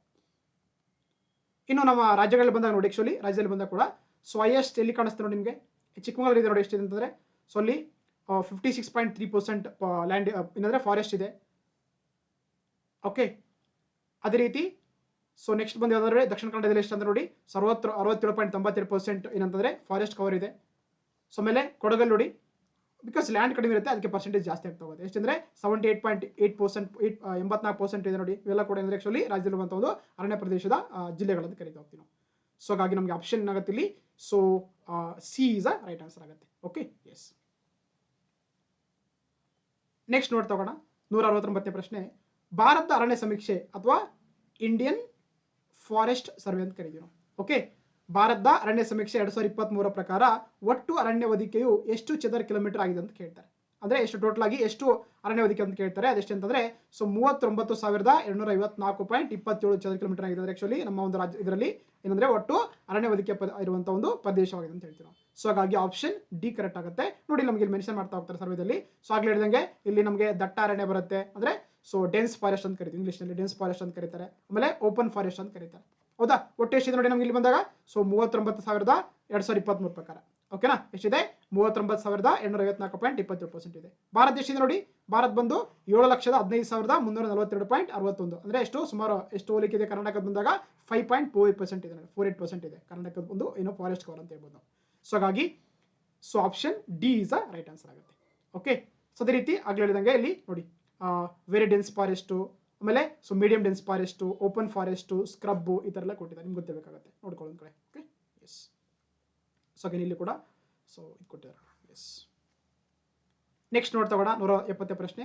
ಇನ್ನು ನಮ್ಮ ರಾಜ್ಯಗಳಲ್ಲಿ ಬಂದಾಗ ನೋಡಿ ಆಕ್ಚುಲಿ ರಾಜ್ಯದಲ್ಲಿ ಬಂದಾಗ ಕೂಡ ಸೊ ಹೈಯೆಸ್ಟ್ ಎಲ್ಲಿ ಕಾಣಿಸ್ತಾರೆ ನೋಡಿ ನಿಮಗೆ, ಚಿಕ್ಕಮಗಳೂರು ಇದೆ ನೋಡಿ ಎಷ್ಟಿದೆ ಅಂತಂದ್ರೆ ಸೊ ಅಲ್ಲಿ 56.3% ಲ್ಯಾಂಡ್ ಏನಂದ್ರೆ ಫಾರೆಸ್ಟ್ ಇದೆ. ಓಕೆ, ಅದೇ ರೀತಿ ಸೊ ನೆಕ್ಸ್ಟ್ ಬಂದು ಯಾವ್ದಾದ್ರೆ ದಕ್ಷಿಣ ಕನ್ನಡದಲ್ಲಿ ಎಷ್ಟು ಅಂದ್ರೆ ನೋಡಿ 67.92% ಏನಂತಂದ್ರೆ ಫಾರೆಸ್ಟ್ ಕವರ್ ಇದೆ. ಸೊ ಆಮೇಲೆ ಕೊಡಗಲ್ಲಿ ನೋಡಿ ಬಿಕಾಸ್ ಲ್ಯಾಂಡ್ ಕಡಿಮೆ ಇರುತ್ತೆ ಅದಕ್ಕೆ ಪರ್ಸೆಂಟೇಜ್ ಜಾಸ್ತಿ ಆಗ್ತಾ ಹೋಗುತ್ತೆ. ಎಷ್ಟಂದ್ರೆ 78.8%, 84% ಇದೆ ನೋಡಿ. ಇವೆಲ್ಲ ಕೂಡ ಅಂದ್ರೆ ಆಕ್ಚುಲಿ ರಾಜ್ಯದಲ್ಲಿ ಬಂತ ಒಂದು ಅರಣ್ಯ ಪ್ರದೇಶದ ಜಿಲ್ಲೆಗಳಂತ ಕರೀತಾ ಹೋಗ್ತೀವಿ ನಾವು. ಸೊ ಹಾಗಾಗಿ ನಮಗೆ ಆಪ್ಷನ್ ಏನಾಗುತ್ತೆ ಇಲ್ಲಿ, so C is a right answer ಆಗುತ್ತೆ. Okay, yes. ನೆಕ್ಸ್ಟ್ ನೋಡ್ತಾ ಹೋಗೋಣ 169ನೇ ಪ್ರಶ್ನೆ. ಭಾರತ ಅರಣ್ಯ ಸಮೀಕ್ಷೆ ಅಥವಾ ಇಂಡಿಯನ್ ಫಾರೆಸ್ಟ್ ಸರ್ವೆ ಅಂತ ಕರೀತೀವಿ ನಾವು. ಓಕೆ, ಭಾರತದ ಅರಣ್ಯ ಸಮೀಕ್ಷೆ 2023 ಪ್ರಕಾರ ಒಟ್ಟು ಅರಣ್ಯ ಹೊದಿಕೆಯು ಎಷ್ಟು ಚದರ ಕಿಲೋಮೀಟರ್ ಆಗಿದೆ ಅಂತ ಕೇಳ್ತಾರೆ. ಅಂದ್ರೆ ಎಷ್ಟು ಟೋಟಲ್ ಆಗಿ ಎಷ್ಟು ಅರಣ್ಯ ಹೊದಿಕೆ ಅಂತ ಕೇಳ್ತಾರೆ. ಅದೆಷ್ಟು ಅಂತಂದ್ರೆ ಸೊ 39,254.27 ಚದರ ಕಿಲೋಮೀಟರ್ ಆಗಿದೆ. ಆಕ್ಚುಲಿ ನಮ್ಮ ಒಂದು ರಾಜ್ಯ ಇದರಲ್ಲಿ ಏನಂದ್ರೆ ಒಟ್ಟು ಅರಣ್ಯ ಹೊದಿಕೆ ಇರುವಂತಹ ಒಂದು ಪ್ರದೇಶವಾಗಿದೆ ಅಂತ ಹೇಳ್ತೀವಿ ನಾವು. ಸೊ ಹಾಗಾಗಿ ಆಪ್ಷನ್ ಡಿ ಕರೆಕ್ಟ್ ಆಗುತ್ತೆ. ನೋಡಿ ನಮಗೆ ಇಲ್ಲಿ ಮೆನ್ಷನ್ ಮಾಡ್ತಾ ಹೋಗ್ತಾರೆ ಸರ್ವೇದಲ್ಲಿ. ಸೊ ಆಗ್ಲೇ ಹೇಳಿದಂಗೆ ಇಲ್ಲಿ ನಮಗೆ ದಟ್ಟ ಅರಣ್ಯ ಬರುತ್ತೆ, ಅಂದ್ರೆ ಸೊ ಡೆನ್ಸ್ ಫಾರೆಸ್ಟ್ ಅಂತ ಕರಿತೀವಿ, ಇಂಗ್ಲಿಷ್ ನಲ್ಲಿ ಡೆನ್ಸ್ ಫಾರೆಸ್ಟ್ ಅಂತ ಕರೀತಾರೆ. ಆಮೇಲೆ ಓಪನ್ ಫಾರೆಸ್ಟ್ ಅಂತ ಕರೀತಾರೆ. ಹೌದಾ? ಒಟ್ಟು ಎಷ್ಟಿದೆ ನೋಡಿ ನಮ್ಗೆ ಇಲ್ಲಿ ಬಂದಾಗ ಸೊ 39,223 ಪ್ರಕಾರ. ಓಕೆನಾ? ಎಷ್ಟಿದೆ 39,854.27% ಇದೆ. ಭಾರತ ಎಷ್ಟಿದೆ ನೋಡಿ, ಭಾರತ ಬಂದು 7,15,342.61 ಅಂದ್ರೆ ಎಷ್ಟು ಸುಮಾರು ಎಷ್ಟು ಹೋಲಿಕೆ ಇದೆ ಕರ್ನಾಟಕದ ಬಂದಾಗ 5.48% ಇದೆ, 48% ಇದೆ ಕರ್ನಾಟಕದ ಒಂದು ಏನೋ ಫಾರೆಸ್ಟ್ ಕವರ್ ಅಂತ ಹೇಳ್ಬೋದು ನಾವು. ಸೊ ಹಾಗಾಗಿ so option D is a right answer ಆಗುತ್ತೆ. ಓಕೆ, ಸೊ ಅದೇ ರೀತಿ ಆಗ್ಲೇ ಹೇಳಿದಂಗೆ ಇಲ್ಲಿ ನೋಡಿ ವೆರಿ ಡೆನ್ಸ್ ಫಾರೆಸ್ಟ್, ಆಮೇಲೆ so medium dense forest, open forest, scrub ಈ ತರ ಎಲ್ಲ ಕೊಟ್ಟಿದ್ದಾರೆ, ನಿಮ್ಗೆ ಗೊತ್ತಿರಬೇಕಾಗುತ್ತೆ, ನೋಡ್ಕೊಳ್ಳೋ ಕಡೆ. Okay, yes. ಸೊ ಹಾಗೆ ಇಲ್ಲಿ ಕೂಡ ಸೊ ಇದು ಕೊಟ್ಟಿದ್ದಾರೆ. ಎಸ್. ನೆಕ್ಸ್ಟ್ ನೋಡ್ತಾ ಹೋಗೋಣ 170ನೇ ಪ್ರಶ್ನೆ.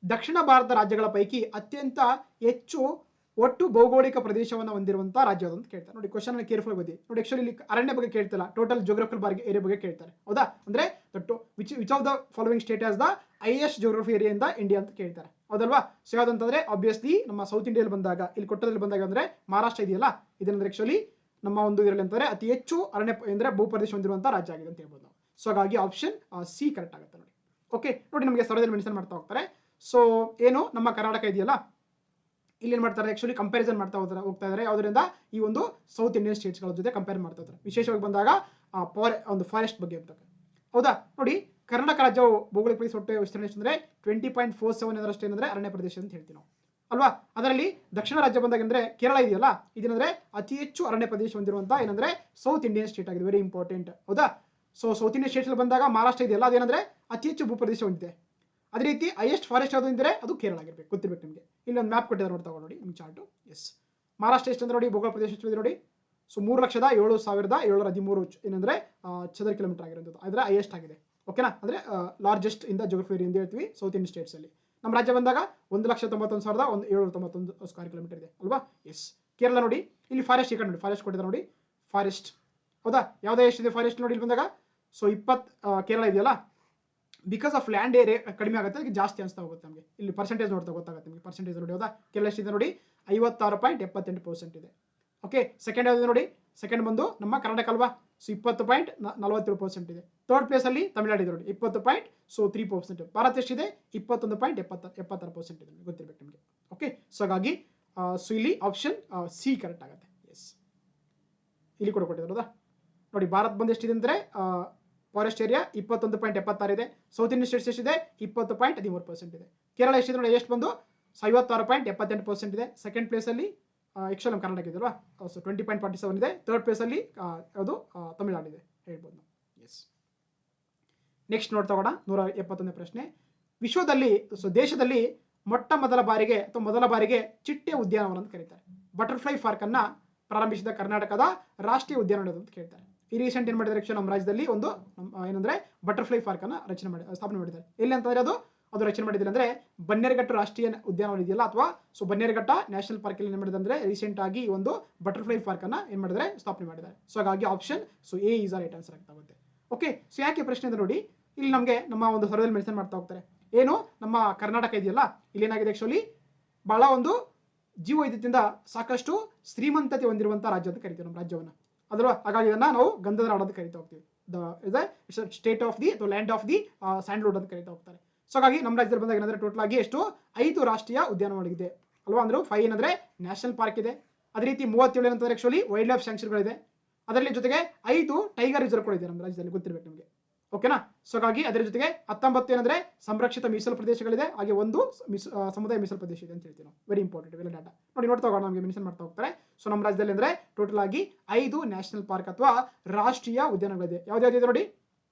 ದಕ್ಷಿಣ ಭಾರತ ರಾಜ್ಯಗಳ ಪೈಕಿ ಅತ್ಯಂತ ಹೆಚ್ಚು ಒಟ್ಟು ಭೌಗೋಳಿಕ ಪ್ರದೇಶವನ್ನು ಹೊಂದಿರುವಂತಹ ರಾಜ್ಯ ಅಂತ ಕೇಳ್ತಾರೆ. ನೋಡಿ ಕ್ವಶನ್ ಅನ್ನು ಕೇರ್ಫುಲ್ ಓದಿ ನೋಡಿ. ಆಕ್ಚುಲಿ ಇಲ್ಲಿ ಅರಣ್ಯ ಬಗ್ಗೆ ಕೇಳ್ತಿಲ್ಲ, ಟೋಟಲ್ ಜಿಯೋಗ್ರಫಿಕಲ್ ಏರಿಯಾ ಬಗ್ಗೆ ಕೇಳ್ತಾರೆ. ಹೌದಾ? ಅಂದ್ರೆ which of the following state as the highest geography area in the India ಅಂತ ಕೇಳ್ತಾರೆ. ಹೌದಲ್ವಾ? ಸೊ ಯಾವ್ದಂತಂದ್ರೆ ಆಬ್ವಿಯಸ್ಲಿ ನಮ್ಮ ಸೌತ್ ಇಂಡಿಯಾದಲ್ಲಿ ಬಂದಾಗ ಇಲ್ಲಿ ಕೊಟ್ಟದಲ್ಲಿ ಬಂದಾಗ ಅಂದ್ರೆ ಮಹಾರಾಷ್ಟ್ರ ಇದೆಯಲ್ಲ, ಇದಂದ್ರೆ ಆಕ್ಚುಲಿ ನಮ್ಮ ಒಂದು ಇದರಲ್ಲಿ ಅಂತಂದ್ರೆ ಅತಿ ಹೆಚ್ಚು ಅರಣ್ಯ ಅಂದ್ರೆ ಭೂಪ್ರದೇಶ ಹೊಂದಿರುವಂತಹ ರಾಜ್ಯ ಆಗಿದೆ ಅಂತ ಹೇಳ್ಬೋದು ನಾವು. ಸೊ ಹಾಗಾಗಿ ಆಪ್ಷನ್ ಸಿ ಕರೆಕ್ಟ್ ಆಗುತ್ತೆ ನೋಡಿ. ಓಕೆ, ನೋಡಿ ನಮಗೆ ಸ್ಥಳದಲ್ಲಿ ಮೆನ್ಷನ್ ಮಾಡ್ತಾ ಹೋಗ್ತಾರೆ. ಸೊ ಏನು ನಮ್ಮ ಕರ್ನಾಟಕ ಇದೆಯಲ್ಲ, ಇಲ್ಲಿ ಏನು ಮಾಡ್ತಾರೆ, ಆಕ್ಚುಲಿ ಕಂಪ್ಯಾರಿಸನ್ ಮಾಡ್ತಾ ಹೋಗ್ತಾ ಇದ್ದಾರೆ ಯಾವುದರಿಂದ, ಈ ಒಂದು ಸೌತ್ ಇಂಡಿಯನ್ ಸ್ಟೇಟ್ಸ್ಗಳ ಜೊತೆ ಕಂಪೇರ್ ಮಾಡ್ತಾ ಇದ್ದಾರೆ. ವಿಶೇಷವಾಗಿ ಬಂದಾಗ ಒಂದು ಫಾರೆಸ್ಟ್ ಬಗ್ಗೆ ಅಂತ. ಹೌದಾ, ನೋಡಿ ಕರ್ನಾಟಕ ರಾಜ್ಯವು ಭೌಗೋಳಿಕ ಒಟ್ಟು ವಿಸ್ತರಣೆ ಎಷ್ಟಂದ್ರೆ 20.47 ಅದರಷ್ಟು ಏನಂದ್ರೆ ಅರಣ್ಯ ಪ್ರದೇಶ ಅಂತ ಹೇಳ್ತೀವಿ ನಾವು ಅಲ್ವಾ. ಅದರಲ್ಲಿ ದಕ್ಷಿಣ ರಾಜ್ಯ ಬಂದಾಗ ಅಂದ್ರೆ ಕೇರಳ ಇದೆಯಲ್ಲ, ಇದೇನಂದ್ರೆ ಅತಿ ಹೆಚ್ಚು ಅರಣ್ಯ ಪ್ರದೇಶ ಹೊಂದಿರುವಂತ ಏನಂದ್ರೆ ಸೌತ್ ಇಂಡಿಯನ್ ಸ್ಟೇಟ್ ಆಗಿದೆ. Very important. ಹೌದಾ, ಸೊ ಸೌತ್ ಇಂಡಿಯನ್ ಸ್ಟೇಟ್ಸ್ ಬಂದಾಗ ಮಹಾರಾಷ್ಟ್ರ ಇದೆಯಲ್ಲ, ಅದೇನಂದ್ರೆ ಅತಿ ಹೆಚ್ಚು ಭೂಪ್ರದೇಶ ಹೊಂದಿದೆ. ಅದೇ ರೀತಿ ಹೈಯೆಸ್ಟ್ ಫಾರೆಸ್ಟ್ ಯಾವುದು ಅಂದ್ರೆ ಅದು ಕೇರಳ ಆಗಿರ್ಬೇಕು, ಗೊತ್ತಿರ್ಬೇಕು ನಿಮಗೆ. ಇಲ್ಲಿ ಒಂದು ಮ್ಯಾಪ್ ಕೊಟ್ಟಿದ್ದಾರೆ ನೋಡ್ತಾ ನೋಡಿ ನಿಮ್ಮ ಚಾರ್ಟು. ಎಸ್, ಮಹಾರಾಷ್ಟ್ರ ಎಷ್ಟು ಅಂದ್ರೆ ನೋಡಿ, ಭೂಗೋಳ ಪ್ರದೇಶ ಎಷ್ಟು ಇದೆ ನೋಡಿ. ಸೊ 3,07,713 ಏನಂದ್ರೆ ಚದರ ಕಿಲೋಮೀಟರ್ ಆಗಿರೋದು, ಅದರ ಹೈಯೆಸ್ಟ್ ಆಗಿದೆ. ಓಕೆನಾ, ಅಂದ್ರೆ ಲಾರ್ಜೆಸ್ಟ್ ಇನ್ ದ ಜಿಯೋಗ್ರಫಿ ಅಂತ ಹೇಳ್ತೀವಿ ಸೌತ್ ಇಂಡಿಯನ್ ಸ್ಟೇಟ್ಸ್ ಅಲ್ಲಿ. ನಮ್ಮ ರಾಜ್ಯ ಬಂದಾಗ 1,91,791 ಸ್ಕ್ವೇರ್ ಕಿಲೋಮೀಟರ್ ಇದೆ ಅಲ್ವಾ. ಎಸ್, ಕೇರಳ ನೋಡಿ, ಇಲ್ಲಿ ಫಾರೆಸ್ಟ್ ಈ ಕಡೆ ನೋಡಿ, ಫಾರೆಸ್ಟ್ ಕೊಟ್ಟಿದ್ದಾರೆ ನೋಡಿ, ಫಾರೆಸ್ಟ್. ಹೌದಾ, ಯಾವ್ದು ಎಷ್ಟಿದೆ ಫಾರೆಸ್ಟ್ ನೋಡಿ ಇಲ್ಲಿ ಬಂದಾಗ. ಸೊ 20 ಕೇರಳ ಇದೆಯಲ್ಲ, ಬಿಕಾಸ್ ಆಫ್ ಲ್ಯಾಂಡ್ ಏರಿಯಾ ಕಡಿಮೆ ಆಗುತ್ತೆ, ಅದಕ್ಕೆ ಜಾಸ್ತಿ ಅನಿಸ್ತಾ ಹೋಗುತ್ತೆ ನಮಗೆ. ಇಲ್ಲಿ ಪರ್ಸೆಂಟೇಜ್ ನೋಡ್ತಾ ಗೊತ್ತಾಗುತ್ತೆ ನಿಮಗೆ, ಪರ್ಸೆಂಟೇಜ್ ನೋಡಿ. ಹೌದಾ, ಕೇರಳ ಎಷ್ಟಿದೆ ನೋಡಿ, 56.78% ಇದೆ. ಓಕೆ, ಸೆಕೆಂಡ್ ಯಾವ್ದು ನೋಡಿ, ಸೆಕೆಂಡ್ ಬಂದು ನಮ್ಮ ಕರ್ನಾಟಕ ಅಲ್ವಾ. ಸೊ 20.47% ಇದೆ. ಥರ್ಡ್ ಪ್ಲೇಸ್ ಅಲ್ಲಿ ತಮಿಳುನಾಡು ಇದೆ ನೋಡಿ, 20.3%. ಭಾರತ ಎಷ್ಟಿದೆ, 21.76% ಇದೆ, ಗೊತ್ತಿರ್ಬೇಕು ನಿಮಗೆ. ಓಕೆ, ಸೊ ಹಾಗಾಗಿ ಸೊ ಇಲ್ಲಿ ಆಪ್ಷನ್ ಸಿ ಕರೆಕ್ಟ್ ಆಗುತ್ತೆ. ಎಸ್, ಇಲ್ಲಿ ಕೂಡ ಕೊಟ್ಟಿದ್ದಾರೆ. ಹೌದಾ, ನೋಡಿ ಭಾರತ ಬಂದು ಎಷ್ಟಿದೆ ಅಂದ್ರೆ ಫಾರೆಸ್ಟ್ ಏರಿಯಾ 21.76 ಇದೆ. ಸೌತ್ ಇಂಡಿಯನ್ ಸ್ಟೇಟ್ಸ್ ಎಷ್ಟಿದೆ, 20.13% ಇದೆ. ಕೇರಳ ಎಷ್ಟಿದೆ ನೋಡಿ, ಎಷ್ಟು ಬಂದು 56.78% ಇದೆ. ಸೆಕೆಂಡ್ ಪ್ಲೇಸ್ ಅಲ್ಲಿ ಆಕ್ಚುಲಿ ನಮ್ಮ ಕರ್ನಾಟಕ ಇದೆ ಅಲ್ವಾ, ಸೊ 20.47 ಇದೆ. ಥರ್ಡ್ ಪ್ಲೇಸ್ ಅಲ್ಲಿ ಅದು ತಮಿಳುನಾಡು ಇದೆ ಹೇಳ್ಬೋದು ನಾವು. ಎಸ್, ನೆಕ್ಸ್ಟ್ ನೋಡ್ತಾ ಹೋಗೋಣ 171ನೇ ಪ್ರಶ್ನೆ. ವಿಶ್ವದಲ್ಲಿ, ಸೊ ದೇಶದಲ್ಲಿ ಮೊಟ್ಟ ಮೊದಲ ಬಾರಿಗೆ ಚಿಟ್ಟೆ ಉದ್ಯಾನವನ ಅಂತ ಕರೀತಾರೆ. ಬಟರ್ಫ್ಲೈ ಪಾರ್ಕ್ ಅನ್ನ ಪ್ರಾರಂಭಿಸಿದ ಕರ್ನಾಟಕದ ರಾಷ್ಟ್ರೀಯ ಉದ್ಯಾನವನ ಅಂತ ಕೇಳ್ತಾರೆ. ಈ ರೀಸೆಂಟ್ ಏನ್ ಮಾಡಿದ್ದಾರೆ, ನಮ್ಮ ರಾಜ್ಯದಲ್ಲಿ ಒಂದು ಏನಂದ್ರೆ ಬಟರ್ಫ್ಲೈ ಪಾರ್ಕ್ ಅನ್ನ ಸ್ಥಾಪನೆ ಮಾಡಿದ್ದಾರೆ. ಎಲ್ಲಿ ಅಂತಂದ್ರೆ ಅದು ರಚನೆ ಮಾಡಿದ್ರೆ ಅಂದ್ರೆ ಬನ್ನೇರುಘಟ್ಟ ರಾಷ್ಟ್ರೀಯ ಉದ್ಯಾನವನ ಇದೆಯಲ್ಲ, ಅಥವಾ ಸೊ ಬನ್ನೇರುಘಟ್ಟ ನ್ಯಾಷನಲ್ ಪಾರ್ಕ್ ಅಲ್ಲಿ ಏನ್ ಮಾಡಿದ್ರೆ ಅಂದ್ರೆ ರೀಸೆಂಟ್ ಆಗಿ ಒಂದು ಬಟರ್ಫ್ಲೈ ಪಾರ್ಕ್ ಅನ್ನ ಏನ್ ಮಾಡಿದ್ರೆ ಸ್ಥಾಪನೆ ಮಾಡಿದ್ದಾರೆ. ಸೊ ಹಾಗಾಗಿ option so A is right answer ಆಗ್ತಾಗುತ್ತೆ. ಓಕೆ, ಸೊ ಯಾಕೆ ಪ್ರಶ್ನೆ ಅಂದ್ರೆ ನೋಡಿ, ಇಲ್ಲಿ ನಮಗೆ ನಮ್ಮ ಒಂದು ಸರ್ವೆಯಲ್ಲಿ ಮೆನ್ಷನ್ ಮಾಡ್ತಾ ಹೋಗ್ತಾರೆ. ಏನು ನಮ್ಮ ಕರ್ನಾಟಕ ಇದೆಯಲ್ಲ, ಇಲ್ಲಿ ಏನಾಗಿದೆ ಆಕ್ಚುಲಿ ಬಹಳ ಒಂದು ಜೀವವೈವಿಧ್ಯದಿಂದ ಸಾಕಷ್ಟು ಶ್ರೀಮಂತತೆ ಹೊಂದಿರುವಂತಹ ರಾಜ್ಯ ಅಂತ ಕರಿತೀವಿ ನಮ್ಮ ರಾಜ್ಯವನ್ನ ಅಲ್ವಾ. ಹಾಗಾಗಿ ಇದನ್ನ ನಾವು ಗಂಧದ ನಾಡು ಅಂತ ಕರಿತಾ ಹೋಗ್ತೀವಿ. State of the land of the sandalwood ಅಂತ ಕರಿತಾ ಹೋಗ್ತಾರೆ. ಸೊ ಹಾಗಾಗಿ ನಮ್ಮ ರಾಜ್ಯದಲ್ಲಿ ಬಂದಾಗ ಏನಂದ್ರೆ ಟೋಟಲ್ ಆಗಿ ಎಷ್ಟು 5 ರಾಷ್ಟ್ರೀಯ ಉದ್ಯಾನವನಗಳಿದೆ ಅಲ್ವಾ. ಅಂದ್ರೆ 5 ಏನಂದ್ರೆ ನ್ಯಾಷನಲ್ ಪಾರ್ಕ್ ಇದೆ. ಅದೇ ರೀತಿ 37 ಏನಂತಂದ್ರೆ ಆಕ್ಚುಲಿ ವೈಲ್ಡ್ ಲೈಫ್ ಸ್ಯಾಂಕ್ಚುರಿಗಳಿದೆ. ಅದರಲ್ಲಿ ಜೊತೆಗೆ 5 ಟೈಗರ್ ರಿಸರ್ವ್ ಕೂಡ ಇದೆ ನಮ್ಮ ರಾಜ್ಯದಲ್ಲಿ, ಗೊತ್ತಿರಬೇಕು ನಿಮಗೆ. ಓಕೆನಾ, ಸೊ ಹಾಗಾಗಿ ಅದರ ಜೊತೆಗೆ 19 ಏನಂದ್ರೆ ಸಂರಕ್ಷಿತ ಮೀಸಲು ಪ್ರದೇಶಗಳಿದೆ, ಹಾಗೆ 1 ಸಮುದಾಯ ಮೀಸಲು ಪ್ರದೇಶ ಇದೆ ಅಂತ ಹೇಳ್ತೀವಿ ನಾವು. ವೆರಿ ಇಂಪಾರ್ಟೆಂಟ್ ಇವೆಲ್ಲ ಡಾಟಾ ನೋಡಿ, ನೋಡ್ತಾ ಹೋಗೋಣ. ನಮಗೆ ಮೆನ್ಷನ್ ಮಾಡ್ತಾ ಹೋಗ್ತಾರೆ. ಸೊ ನಮ್ಮ ರಾಜ್ಯದಲ್ಲಿ ಅಂದ್ರೆ ಟೋಟಲ್ ಆಗಿ 5 ನ್ಯಾಷನಲ್ ಪಾರ್ಕ್ ಅಥವಾ ರಾಷ್ಟ್ರೀಯ ಉದ್ಯಾನಗಳಿದೆ. ಯಾವ್ದಾವ್ದಿದೆ ನೋಡಿ,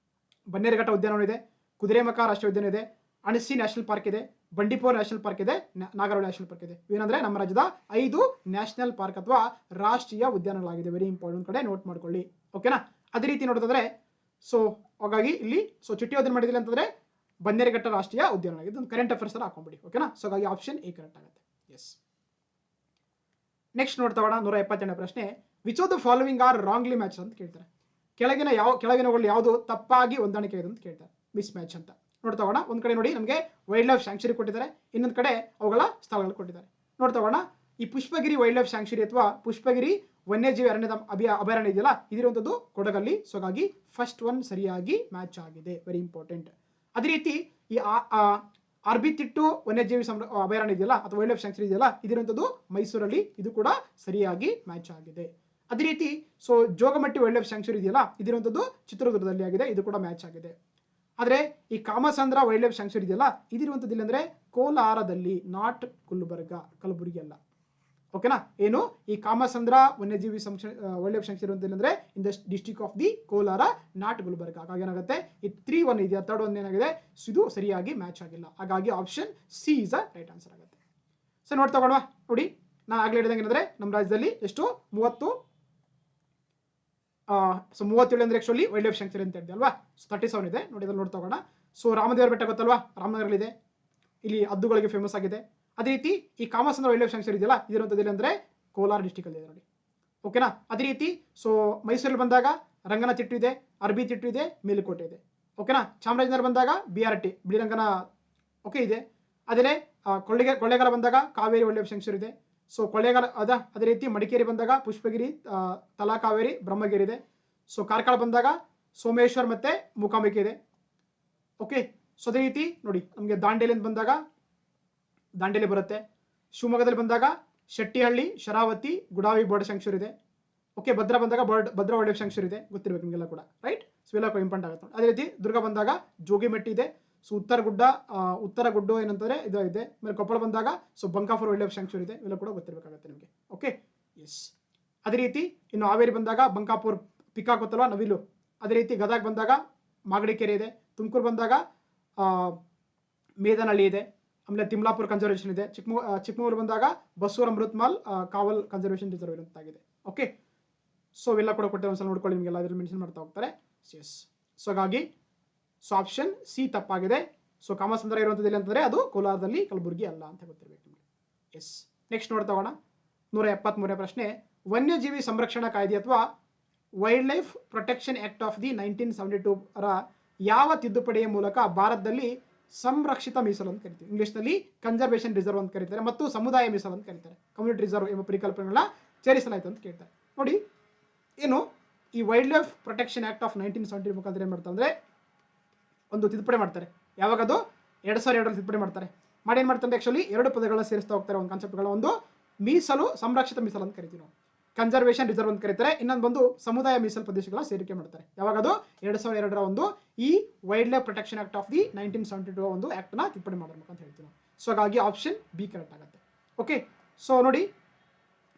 ಬನ್ನೇರುಘಟ್ಟ ಉದ್ಯಾನವನ ಇದೆ, ಕುದುರೆಮುಖ ರಾಷ್ಟ್ರೀಯ ಉದ್ಯಾನ ಇದೆ, ಅಣಸಿ ನ್ಯಾಷನಲ್ ಪಾರ್ಕ್ ಇದೆ, ಬಂಡೀಪುರ ನ್ಯಾಷನಲ್ ಪಾರ್ಕ್ ಇದೆ, ನಾಗರಹೊಳೆ ನ್ಯಾಷನಲ್ ಪಾರ್ಕ್ ಇದೆ. ಏನಂದ್ರೆ ನಮ್ಮ ರಾಜ್ಯದ 5 ನ್ಯಾಷನಲ್ ಪಾರ್ಕ್ ಅಥವಾ ರಾಷ್ಟ್ರೀಯ ಉದ್ಯಾನಗಳಾಗಿದೆ. ವೆರಿ ಇಂಪಾರ್ಟೆಂಟ್ ಕಡೆ ನೋಟ್ ಮಾಡ್ಕೊಳ್ಳಿ. ಓಕೆನಾ, ಅದೇ ರೀತಿ ನೋಡೋದಾದ್ರೆ ಸೊ ಹಾಗಾಗಿ ಇಲ್ಲಿ ಸೊ ಚಿಟ್ಟಿ ಉದ್ಯಾನ ಮಾಡಿದಿಲ್ಲ ಅಂತಂದ್ರೆ ಬನ್ನೇರುಘಟ್ಟ ರಾಷ್ಟ್ರೀಯ ಉದ್ಯಾನ ಆಗಿದೆ. ಒಂದು ಕರೆಂಟ್ ಅಫೇರ್ಸ್ ಹಾಕೊಂಡ್ಬಿಡಿ. ಓಕೆನಾ, ಸೊ ಹಾಗಾಗಿ ಆಪ್ಷನ್ ಎ ಕರೆಕ್ಟ್ ಆಗುತ್ತೆ. ಎಸ್, ನೆಕ್ಸ್ಟ್ ನೋಡ್ತಾ ಹೋಗೋಣ 172ನೇ ಪ್ರಶ್ನೆ. Which of the following are wrongly match ಅಂತ ಕೇಳ್ತಾರೆ. ಕೆಳಗಿನವುಗಳು ಯಾವುದು ತಪ್ಪಾಗಿ ಹೊಂದಾಣಿಕೆ ಇದೆ ಅಂತ ಕೇಳ್ತಾರೆ, ಮಿಸ್ ಮ್ಯಾಚ್ ಅಂತ. ನೋಡ್ತಾ ಹೋಗೋಣ. ಒಂದ್ ಕಡೆ ನೋಡಿ ನಮಗೆ ವೈಲ್ಡ್ ಲೈಫ್ ಸ್ಯಾಂಕ್ಚುರಿ ಕೊಟ್ಟಿದ್ದಾರೆ, ಇನ್ನೊಂದ್ ಕಡೆ ಅವುಗಳ ಸ್ಥಳಗಳು ಕೊಟ್ಟಿದ್ದಾರೆ. ನೋಡ್ತಾ ಹೋಗೋಣ. ಈ ಪುಷ್ಪಗಿರಿ ವೈಲ್ಡ್ ಲೈಫ್ ಸ್ಯಾಂಕ್ಚುರಿ ಅಥವಾ ಪುಷ್ಪಗಿರಿ ವನ್ಯಜೀವಿ ಅರಣ್ಯದ ಅಭಯಾರಣ್ಯ ಇದೆಯಲ್ಲ, ಇದಿರುವಂತದ್ದು ಕೊಡಗಲ್ಲಿ. ಸೊ ಹಾಗಾಗಿ ಫಸ್ಟ್ ಒನ್ ಸರಿಯಾಗಿ ಮ್ಯಾಚ್ ಆಗಿದೆ. Very important. ಅದೇ ರೀತಿ ಈ ಆರ್ಬಿತಿಟ್ಟು ವನ್ಯಜೀವಿ ಅಭಯಾರಣ್ಯ ಇದೆಯಲ್ಲ ಅಥವಾ ವೈಲ್ಡ್ ಲೈಫ್ ಸ್ಯಾಂಕ್ಚುರಿ ಇದೆಯಲ್ಲ, ಇದಿರುವಂತದ್ದು ಮೈಸೂರಲ್ಲಿ, ಇದು ಕೂಡ ಸರಿಯಾಗಿ ಮ್ಯಾಚ್ ಆಗಿದೆ. ಅದೇ ರೀತಿ ಸೊ ಜೋಗಮಟ್ಟಿ ವೈಲ್ಡ್ ಲೈಫ್ ಸ್ಯಾಂಕ್ಚುರಿ ಇದೆಯಲ್ಲ, ಇದಿರುವಂತದ್ದು ಚಿತ್ರದುರ್ಗದಲ್ಲಿ ಆಗಿದೆ, ಇದು ಕೂಡ ಮ್ಯಾಚ್ ಆಗಿದೆ. ಆದ್ರೆ ಈ ಕಾಮಸಂದ್ರ ವೈಲ್ಡ್ ಲೈಫ್ ಸ್ಯಾಂಕ್ಚುರಿ ಇದೆಯಲ್ಲ, ಇದಿರುವಂತದ್ದು ಇಲ್ಲ ಅಂದ್ರೆ ಕೋಲಾರದಲ್ಲಿ, ನಾಟ್ ಗುಲ್ಬರ್ಗ, ಕಲಬುರಗಿ ಅಲ್ಲ. ಓಕೆನಾ, ಏನು ಈ ಕಾಮಸಂದ್ರ ವನ್ಯಜೀವಿ ವೈಲ್ಡ್ ಲೈಫ್ ಸ್ಯಾಂಕ್ಚುರಿ ಅಂತ ಅಂದ್ರೆ in the district of the Kolar, not Gulbarga. ಹಾಗಾಗಿ ಏನಾಗುತ್ತೆ, ಈ 3-1 ಇದೆಯಾ, ಥರ್ಡ್ ಒನ್ ಏನಾಗಿದೆ, ಇದು ಸರಿಯಾಗಿ ಮ್ಯಾಚ್ ಆಗಿಲ್ಲ. ಹಾಗಾಗಿ option C is a right answer ಆಗುತ್ತೆ. ಸೊ ನೋಡ್ತಾ ಹೋಗೋಣ. ನೋಡಿ ನಾನು ಆಗ್ಲೇ ಹೇಳಿದಂಗೆ ಏನಂದ್ರೆ ನಮ್ಮ ರಾಜ್ಯದಲ್ಲಿ ಎಷ್ಟು 37 ಅಂದ್ರೆ ಆಕ್ಚುಲಿ ವೈಲ್ಡ್ ಲೈಫ್ ಸ್ಯಾಂಕ್ಚುರಿ ಅಂತ ಹೇಳಿದೆ ಅಲ್ವಾ. 37 ಇದೆ ನೋಡಿ, ಇದ್ರಲ್ಲಿ ನೋಡ್ತಾ ಹೋಗೋಣ. ಸೊ ರಾಮದೇವರ ಬೆಟ್ಟ ಗೊತ್ತಲ್ವಾ, ರಾಮನಗರಲ್ಲಿದೆ, ಇಲ್ಲಿ ಹದ್ದುಗಳಿಗೆ ಫೇಮಸ್ ಆಗಿದೆ. ಅದೇ ರೀತಿ ಈ ಕಾಮಸಂದ್ರ ವೈಲ್ಡ್ ಲೈಫ್ ಸ್ಯಾಂಕ್ಚುರಿ ಇದೆಯಲ್ಲ, ಇದಿರುವಂತದ್ದು ಅಂದ್ರೆ ಕೋಲಾರ ಡಿಸ್ಟಿಕ್ ಅಲ್ಲಿ ಇದೆ ನೋಡಿ. ಓಕೆನಾ, ಅದೇ ರೀತಿ ಸೊ ಮೈಸೂರಲ್ಲಿ ಬಂದಾಗ ರಂಗನತಿಟ್ಟು ಇದೆ, ಅರ್ಬಿ ತಿಟ್ಟು ಇದೆ, ಮೇಲುಕೋಟೆ ಇದೆ. ಓಕೆನಾ, ಚಾಮರಾಜನಗರ ಬಂದಾಗ BRT ಬಿಳಿರಂಗನ ಓಕೆ ಇದೆ. ಅದೇ ಕೊಳ್ಳೇಗಾಲ ಬಂದಾಗ ಕಾವೇರಿ ವೈಲ್ಡ್ ಲೈಫ್ ಸ್ಯಾಂಕ್ಚುರಿ ಇದೆ. ಸೊ ಕೊಳ್ಳೇಗಾಲ ಅದೇ ರೀತಿ ಮಡಿಕೇರಿ ಬಂದಾಗ ಪುಷ್ಪಗಿರಿ, ತಲಾ ಕಾವೇರಿ, ಬ್ರಹ್ಮಗಿರಿ ಇದೆ. ಸೊ ಕಾರ್ಕಳ ಬಂದಾಗ ಸೋಮೇಶ್ವರ್ ಮತ್ತೆ ಮೂಕಾಂಬಿಕೆ ಇದೆ. ಓಕೆ, ಸೊ ಅದೇ ರೀತಿ ನೋಡಿ ನಮಗೆ ದಾಂಡೇಲಿ ಬಂದಾಗ ದಾಂಡೇಲಿ ಬರುತ್ತೆ. ಶಿವಮೊಗ್ಗದಲ್ಲಿ ಬಂದಾಗ ಶೆಟ್ಟಿಹಳ್ಳಿ, ಶರಾವತಿ, ಗುಡಾವಿ ಬರ್ಡ್ ಸ್ಯಾಂಕ್ಚುರಿ ಇದೆ. ಓಕೆ, ಭದ್ರಾ ಬಂದಾಗ ಭದ್ರಾ ವೈಲ್ಡ್ ಲೈಫ್ ಸ್ಯಾಂಕ್ಚುರಿ ಇದೆ, ಗೊತ್ತಿರಬೇಕು ನಿಮಗೆಲ್ಲ ಕೂಡ, ರೈಟ್. ಸೊ ಇವೆಲ್ಲ ಇಂಪಾರ್ಟೆಂಟ್ ಆಗುತ್ತೆ. ಅದೇ ರೀತಿ ದುರ್ಗ ಬಂದಾಗ ಜೋಗಿಮೆಟ್ಟಿ ಇದೆ. ಸೊ ಉತ್ತರ ಗುಡ್ಡ ಏನಂತಂದ್ರೆ ಇದು ಇದೆ. ಆಮೇಲೆ ಕೊಪ್ಪಳ ಬಂದಾಗ so Bankapura wildlife sanctuary ಇದೆ, ಇವೆಲ್ಲ ಕೂಡ ಗೊತ್ತಿರಬೇಕಾಗುತ್ತೆ ನಿಮಗೆ. Okay, yes. ಅದೇ ರೀತಿ ಇನ್ನು ಹಾವೇರಿ ಬಂದಾಗ ಬಂಕಾಪುರ್ ಪಿಕಾಕ್ ಗೊತ್ತಲ್ವಾ, ನವಿಲು. ಅದೇ ರೀತಿ ಗದಗ ಬಂದಾಗ ಮಾಗಡಿ ಕೆರೆ ಇದೆ. ತುಮಕೂರು ಬಂದಾಗ ಮೇದನಹಳ್ಳಿ ಇದೆ. ಆಮೇಲೆ ತಿಮ್ಲಾಪುರ್ ಕನ್ಸರ್ವೇಷನ್ ಇದೆ. ಚಿಕ್ಕಮಗಳೂರು ಬಂದಾಗ ಬಸೂರ್ ಅಮೃತ್ಮಾಲ್ ಕಾವಲ್ ಕನ್ಸರ್ವೇಷನ್ ರಿಸರ್ವ್ ಅಂತಾಗಿದೆ. ಓಕೆ, ಸೊ ಇವೆಲ್ಲ ಕೂಡ ಕೊಟ್ಟೆ, ಒಂದ್ಸಲ ನೋಡ್ಕೊಳ್ಳಿ, ನಿಮಗೆಲ್ಲ ಅದರಲ್ಲಿ ಮೆನ್ಷನ್ ಮಾಡ್ತಾ ಹೋಗ್ತಾರೆ. ಎಸ್. ಸೊ ಹಾಗಾಗಿ ಸೊ ಆಪ್ಷನ್ ಸಿ ತಪ್ಪಾಗಿದೆ. ಸೊ ಕಾಮಸಂದ್ರ ಇರುವಂಥದ್ದು ಅಂತಂದ್ರೆ ಅದು ಕೋಲಾರದಲ್ಲಿ, ಕಲಬುರಗಿ ಅಲ್ಲ ಅಂತ ಗೊತ್ತಿರಬೇಕು ನಿಮಗೆ. ಎಸ್. ನೆಕ್ಸ್ಟ್ ನೋಡ್ತಾ ಹೋಗೋಣ. 173ನೇ ಪ್ರಶ್ನೆ. ವನ್ಯಜೀವಿ ಸಂರಕ್ಷಣಾ ಕಾಯ್ದೆ ಅಥವಾ wild life protection act of the 1972 ರ ಯಾವ ತಿದ್ದುಪಡಿಯ ಮೂಲಕ ಭಾರತದಲ್ಲಿ ಸಂರಕ್ಷಿತ ಮೀಸಲು ಅಂತ ಕರಿತೀವಿ, ಇಂಗ್ಲಿಷ್ನಲ್ಲಿ ಕನ್ಸರ್ವೇಷನ್ ರಿಸರ್ವ್ ಅಂತ ಕರೀತಾರೆ, ಮತ್ತು ಸಮುದಾಯ ಮೀಸಲು ಅಂತ ಕರೀತಾರೆ, ಕಮ್ಯುನಿಟಿ ರಿಸರ್ವ್ ಎಂಬ ಪರಿಕಲ್ಪನೆಗಳನ್ನ ಸೇರಿಸಲಾಯಿತು ಅಂತ ಕೇಳ್ತಾರೆ. ನೋಡಿ, ಏನು ಈ wild life protection act of 1970 ಮುಖಾಂತರ ಏನು ಮಾಡ್ತಾರೆ ಅಂದರೆ ಒಂದು ತಿದ್ದುಪಡಿ ಮಾಡ್ತಾರೆ. ಯಾವಾಗ ಅದು 2002 ತಿದ್ದುಪಡಿ ಮಾಡ್ತಾರೆ. ಮಾಡಿ ಏನು ಮಾಡ್ತಾರೆ ಆಕ್ಚುಲಿ ಎರಡು ಪದಗಳನ್ನ ಸೇರಿಸ್ತಾ ಹೋಗ್ತಾರೆ, ಒಂದು ಕಾನ್ಸೆಪ್ಟ್ಗಳ. ಒಂದು ಮೀಸಲು, ಸಂರಕ್ಷಿತ ಮೀಸಲು ಅಂತ ಕರಿತೀವಿ ನಾವು, ಕನ್ಸರ್ವೇಷನ್ ರಿಸರ್ವ್ ಅಂತ ಕರೀತಾರೆ. ಇನ್ನೊಂದು ಬಂದು ಸಮುದಾಯ ಮೀಸಲು ಪ್ರದೇಶಗಳ ಸೇರಿಕೆ ಮಾಡ್ತಾರೆ. ಯಾವಾಗ ಅದು 2002 ಒಂದು ಈ wild life protection act of the 1972 ಒಂದು ಆಕ್ಟ್ ನ ತಿದ್ದುಪಡಿ ಮಾಡಬೇಕು ಅಂತ ಹೇಳ್ತೀವಿ ನಾವು. ಸೊ ಹಾಗಾಗಿ ಆಪ್ಷನ್ ಬಿ ಕರೆಕ್ಟ್ ಆಗುತ್ತೆ. ಓಕೆ, ಸೊ ನೋಡಿ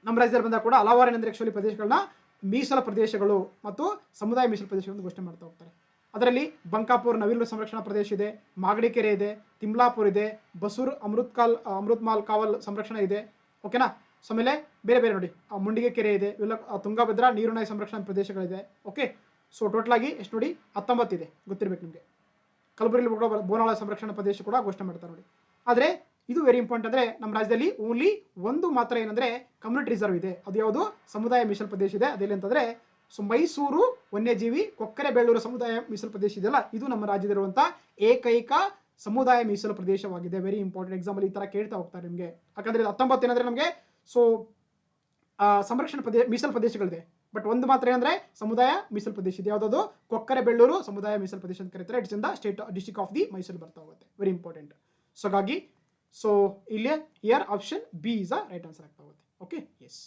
ನಮ್ಮ ರಾಜ್ಯದಲ್ಲಿ ಬಂದಾಗ ಕೂಡ ಹಲವಾರು ಏನಂದ್ರೆ ಆಕ್ಚುಲಿ ಪ್ರದೇಶಗಳನ್ನ ಮೀಸಲು ಪ್ರದೇಶಗಳು ಮತ್ತು ಸಮುದಾಯ ಮೀಸಲು ಪ್ರದೇಶಗಳನ್ನು ಘೋಷಣೆ ಮಾಡ್ತಾ ಹೋಗ್ತಾರೆ. ಅದರಲ್ಲಿ ಬಂಕಾಪುರ್ ನವಿಲು ಸಂರಕ್ಷಣಾ ಪ್ರದೇಶ ಇದೆ, ಮಾಗಡಿ ಕೆರೆ ಇದೆ, ತಿಮ್ಲಾಪುರ್ ಇದೆ, ಬಸೂರ್ ಅಮೃತ್ಮಾಲ್ ಕಾವಲ್ ಸಂರಕ್ಷಣಾ ಇದೆ. ಓಕೆನಾ. ಸೊ ಆಮೇಲೆ ಬೇರೆ ಬೇರೆ ನೋಡಿ ಮುಂಡಿಗೆ ಕೆರೆ ಇದೆ, ಇವೆಲ್ಲ ತುಂಗಭದ್ರಾ ನೀರುನಾಯಿ ಸಂರಕ್ಷಣಾ ಪ್ರದೇಶಗಳಿದೆ. ಓಕೆ, ಸೊ ಟೋಟಲ್ ಆಗಿ ಎಷ್ಟು ನೋಡಿ 19 ಇದೆ, ಗೊತ್ತಿರಬೇಕು ನಿಮಗೆ. ಕಲಬುರಗಿ ಕೂಡ ಬೋನಾಳ ಸಂರಕ್ಷಣಾ ಪ್ರದೇಶ ಕೂಡ ಘೋಷಣೆ ಮಾಡ್ತಾರೆ ನೋಡಿ. ಆದರೆ ಇದು ವೆರಿ ಇಂಪಾರ್ಟೆಂಟ್ ಅಂದರೆ ನಮ್ಮ ರಾಜ್ಯದಲ್ಲಿ ಓನ್ಲಿ ಒಂದು ಮಾತ್ರ ಏನಂದ್ರೆ ಕಮ್ಯುನಿಟಿ ರಿಸರ್ವ್ ಇದೆ. ಅದು ಯಾವುದು ಸಮುದಾಯ ಮೀಸಲು ಪ್ರದೇಶ ಇದೆ. ಅದೇನು ಅಂತಂದ್ರೆ ಸೊ ಮೈಸೂರು ವನ್ಯಜೀವಿ ಕೊಕ್ಕರೆಬೆಳ್ಳೂರು ಸಮುದಾಯ ಮೀಸಲು ಪ್ರದೇಶ ಇದೆಯಲ್ಲ, ಇದು ನಮ್ಮ ರಾಜ್ಯದಲ್ಲಿರುವಂತಹ ಏಕೈಕ ಸಮುದಾಯ ಮೀಸಲು ಪ್ರದೇಶವಾಗಿದೆ. ವೆರಿ ಇಂಪಾರ್ಟೆಂಟ್, ಎಕ್ಸಾಂಪಲ್ ಈ ತರ ಕೇಳ್ತಾ ಹೋಗ್ತಾರೆ ನಿಮಗೆ. ಯಾಕಂದ್ರೆ 19 ಏನಂದ್ರೆ ನಮಗೆ ಸೊ ಸಂರಕ್ಷಣಾ ಮೀಸಲು ಪ್ರದೇಶಗಳಿದೆ, ಬಟ್ ಒಂದು ಮಾತ್ರ ಏನಂದ್ರೆ ಸಮುದಾಯ ಮೀಸಲು ಪ್ರದೇಶ ಇದೆ. ಯಾವುದಾದ್ರು ಕೊಕ್ಕರೆಬೆಳ್ಳೂರು ಸಮುದಾಯ ಮೀಸಲು ಪ್ರದೇಶ ಅಂತ ಕರೀತಾರೆ. It's in the district of the Mysuru ಬರ್ತಾ ಹೋಗುತ್ತೆ. Very important. ಸೊ ಹಾಗಾಗಿ ಸೊ ಇಲ್ಲಿ here option B is a right answer ಆಗ್ತಾ ಹೋಗುತ್ತೆ. Okay, yes.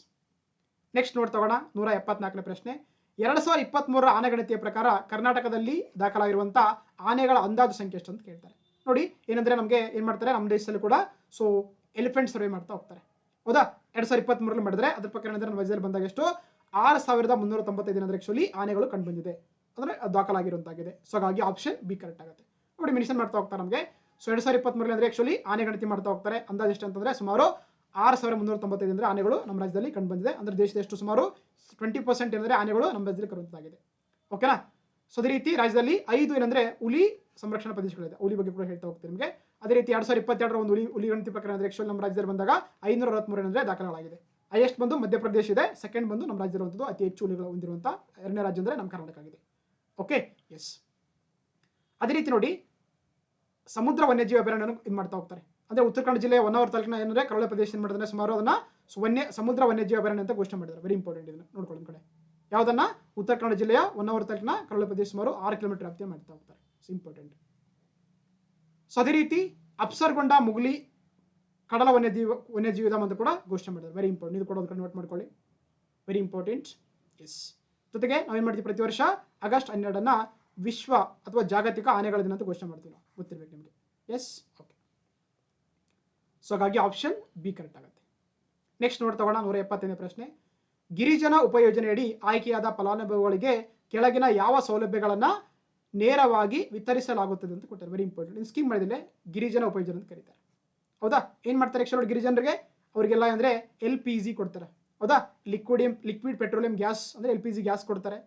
ನೆಕ್ಸ್ಟ್ ನೋಡ್ತಾ ಹೋಗೋಣ. 174ನೇ ಪ್ರಶ್ನೆ. 2023 ಆನೆಗಣತಿಯ ಪ್ರಕಾರ ಕರ್ನಾಟಕದಲ್ಲಿ ದಾಖಲಾಗಿರುವಂತಹ ಆನೆಗಳ ಅಂದಾಜು ಸಂಖ್ಯೆ ಎಷ್ಟು ಅಂತ ಕೇಳ್ತಾರೆ. ನೋಡಿ ಏನಂದ್ರೆ ನಮಗೆ ಏನ್ ಮಾಡ್ತಾರೆ ನಮ್ಮ ದೇಶದಲ್ಲಿ ಕೂಡ ಸೊ ಎಲಿಫೆಂಟ್ ಸರ್ವೆ ಮಾಡ್ತಾ ಹೋಗ್ತಾರೆ, ಹೌದಾ. 2023 ಮಾಡಿದ್ರೆ ಅದ್ರ ಪ್ರಕಾರ ಏನಂದ್ರೆ ನಮ್ಮ ರಾಜ್ಯದಲ್ಲಿ ಬಂದಾಗ ಎಷ್ಟು 6395 ಏನಂದ್ರೆ ಆಕ್ಚುಲಿ ಆನೆಗಳು ಕಂಡು ಬಂದಿದೆ, ಅಂದ್ರೆ ದಾಖಲಾಗಿರುವಂತಾಗಿದೆ. ಸೊ ಹಾಗಾಗಿ ಆಪ್ಷನ್ ಬಿ ಕರೆಕ್ಟ್ ಆಗುತ್ತೆ. ನೋಡಿ ಮೆನ್ಷನ್ ಮಾಡ್ತಾ ಹೋಗ್ತಾರೆ ನಮಗೆ. ಸೊ 2023 ಅಂದ್ರೆ ಆಕ್ಚುಲಿ ಆನೆ ಗಣತಿ ಮಾಡ್ತಾ ಹೋಗ್ತಾರೆ. ಅಂದಾಜು ಎಷ್ಟು ಅಂತಂದ್ರೆ ಸುಮಾರು 6395 ಅಂದ್ರೆ ಆನೆಗಳು ನಮ್ಮ ರಾಜ್ಯದಲ್ಲಿ ಕಂಡು ಬಂದಿದೆ. ಅಂದ್ರೆ ದೇಶದ ಎಷ್ಟು ಸುಮಾರು 20% ಏನಂದ್ರೆ ಆನೆಗಳು ನಮ್ಮ ರಾಜ್ಯದಲ್ಲಿ ಕರುವಂತಾಗಿದೆ. ಓಕೆನಾ. ಸೊ ಅದೇ ರೀತಿ ರಾಜ್ಯದಲ್ಲಿ 5 ಏನಂದ್ರೆ ಹುಲಿ ಸಂರಕ್ಷಣಾ ಪ್ರದೇಶಗಳಿದೆ. ಹುಲಿ ಬಗ್ಗೆ ಕೂಡ ಹೇಳ್ತಾ ಹೋಗ್ತೀನಿ ನಿಮಗೆ. ಅದೇ ರೀತಿ 2022 ಒಂದು ಹುಲಿ ಗಣತಿ ಪ್ರಕಾರ ಅಂದ್ರೆ ಆಕ್ಚುಲಿ ನಮ್ಮ ರಾಜ್ಯದಲ್ಲಿ ಬಂದಾಗ 563 ಏನಂದ್ರೆ ದಾಖಲಾಗಿದೆ. ಹೈಯೆಸ್ಟ್ ಬಂದು ಮಧ್ಯಪ್ರದೇಶ ಇದೆ, ಸೆಕೆಂಡ್ ಬಂದು ನಮ್ಮ ರಾಜ್ಯದಲ್ಲಿರುವಂಥದ್ದು ಅತಿ ಹೆಚ್ಚು ಹುಲಿಗಳು ಹೊಂದಿರುವಂತಹ ಎರಡನೇ ರಾಜ್ಯ ಅಂದ್ರೆ ನಮ್ಮ ಕರ್ನಾಟಕ ಆಗಿದೆ. Okay, yes. ಅದೇ ರೀತಿ ನೋಡಿ ಸಮುದ್ರ ವನ್ಯಜೀವಿ ಅಭಯಾರಣ್ಯ ಇದು ಮಾಡ್ತಾ ಹೋಗ್ತಾರೆ. ಅಂದ್ರೆ ಉತ್ತರ ಕನ್ನಡ ಜಿಲ್ಲೆಯ ಹೊನ್ನಾವರ ತಾಲೂಕಿನ ಏನಂದ್ರೆ ಕರಾವಳಿ ಪ್ರದೇಶ ಏನ್ ಮಾಡಿದ್ರೆ ಸುಮಾರು ಅದನ್ನ ಸಮುದ್ರ ವನ್ಯಜೀವಿ ಅಭಯಾರಣ್ಯ ಅಂತ ಘೋಷಣೆ ಮಾಡಿದ್ದಾರೆ. ವೆರಿ ಇಂಪಾರ್ಟೆಂಟ್, ಇದನ್ನ ನೋಡ್ಕೊಳ್ಳಿ ಕಡೆ. ಯಾವ್ದನ್ನ ಉತ್ತರ ಕನ್ನಡ ಜಿಲ್ಲೆಯ ಹೊನ್ನಾವರ ತಾಲೂಕಿನ ಕರಾವಳಿ ಪ್ರದೇಶ ಸುಮಾರು 6 ಕಿಲೋಮೀಟರ್ ವ್ಯಾಪ್ತಿಯ ಮಾಡ್ತಾ ಹೋಗ್ತಾರೆ. ಇಂಪಾರ್ಟೆಂಟ್. ಸೊ ಅದೇ ರೀತಿ ಅಪ್ಸರ್ಗೊಂಡ ಮುಗುಲಿ ಕಡಲ ವನ್ಯಜೀವಿ ಧಾಮ ಅಂತ ಕೂಡ ಘೋಷಣೆ ಮಾಡಿದ್ದಾರೆ. ವೆರಿ ಇಂಪಾರ್ಟೆಂಟ್, ಇದು ಕೂಡ ಒಂದು ಕಡೆ ನೋಟ್ ಮಾಡ್ಕೊಳ್ಳಿ. Very important, yes. ಜೊತೆಗೆ ನಾವೇನ್ ಮಾಡ್ತೀವಿ ಪ್ರತಿ ವರ್ಷ ಆಗಸ್ಟ್ 12ನ್ನ ವಿಶ್ವ ಅಥವಾ ಜಾಗತಿಕ ಆನೆಗಳ ದಿನ ಅಂತ ಘೋಷಣೆ ಮಾಡ್ತೀವಿ ನಾವು, ಗೊತ್ತಿರ್ಬೇಕು ನಿಮಗೆ. Yes, okay. ಸೊ ಹಾಗಾಗಿ ಆಪ್ಷನ್ ಬಿ ಕರೆಕ್ಟ್ ಆಗುತ್ತೆ. ನೆಕ್ಸ್ಟ್ ನೋಡ್ತಾ ಹೋಗೋಣ. 175ನೇ ಪ್ರಶ್ನೆ. ಗಿರಿಜನ ಉಪಯೋಜನೆಯಡಿ ಆಯ್ಕೆಯಾದ ಫಲಾನುಭವಿಗಳಿಗೆ ಕೆಳಗಿನ ಯಾವ ಸೌಲಭ್ಯಗಳನ್ನ ನೇರವಾಗಿ ವಿತರಿಸಲಾಗುತ್ತದೆ ಅಂತ ಕೊಡ್ತಾರೆ. Very important. ಸ್ಕೀಮ್ ಮಾಡಿದ್ರೆ ಗಿರಿಜನ ಉಪಯೋಜನೆ ಅಂತ ಕರೀತಾರೆ, ಹೌದಾ. ಏನ್ ಮಾಡ್ತಾರೆ ಆಕ್ಚುಲಿ ಗಿರಿಜನರಿಗೆ ಅವರಿಗೆಲ್ಲ ಅಂದ್ರೆ LPG ಕೊಡ್ತಾರೆ, ಹೌದಾ. ಲಿಕ್ವಿಡ್ ಪೆಟ್ರೋಲಿಯಂ ಗ್ಯಾಸ್ ಅಂದ್ರೆ LPG ಗ್ಯಾಸ್ ಕೊಡ್ತಾರೆ,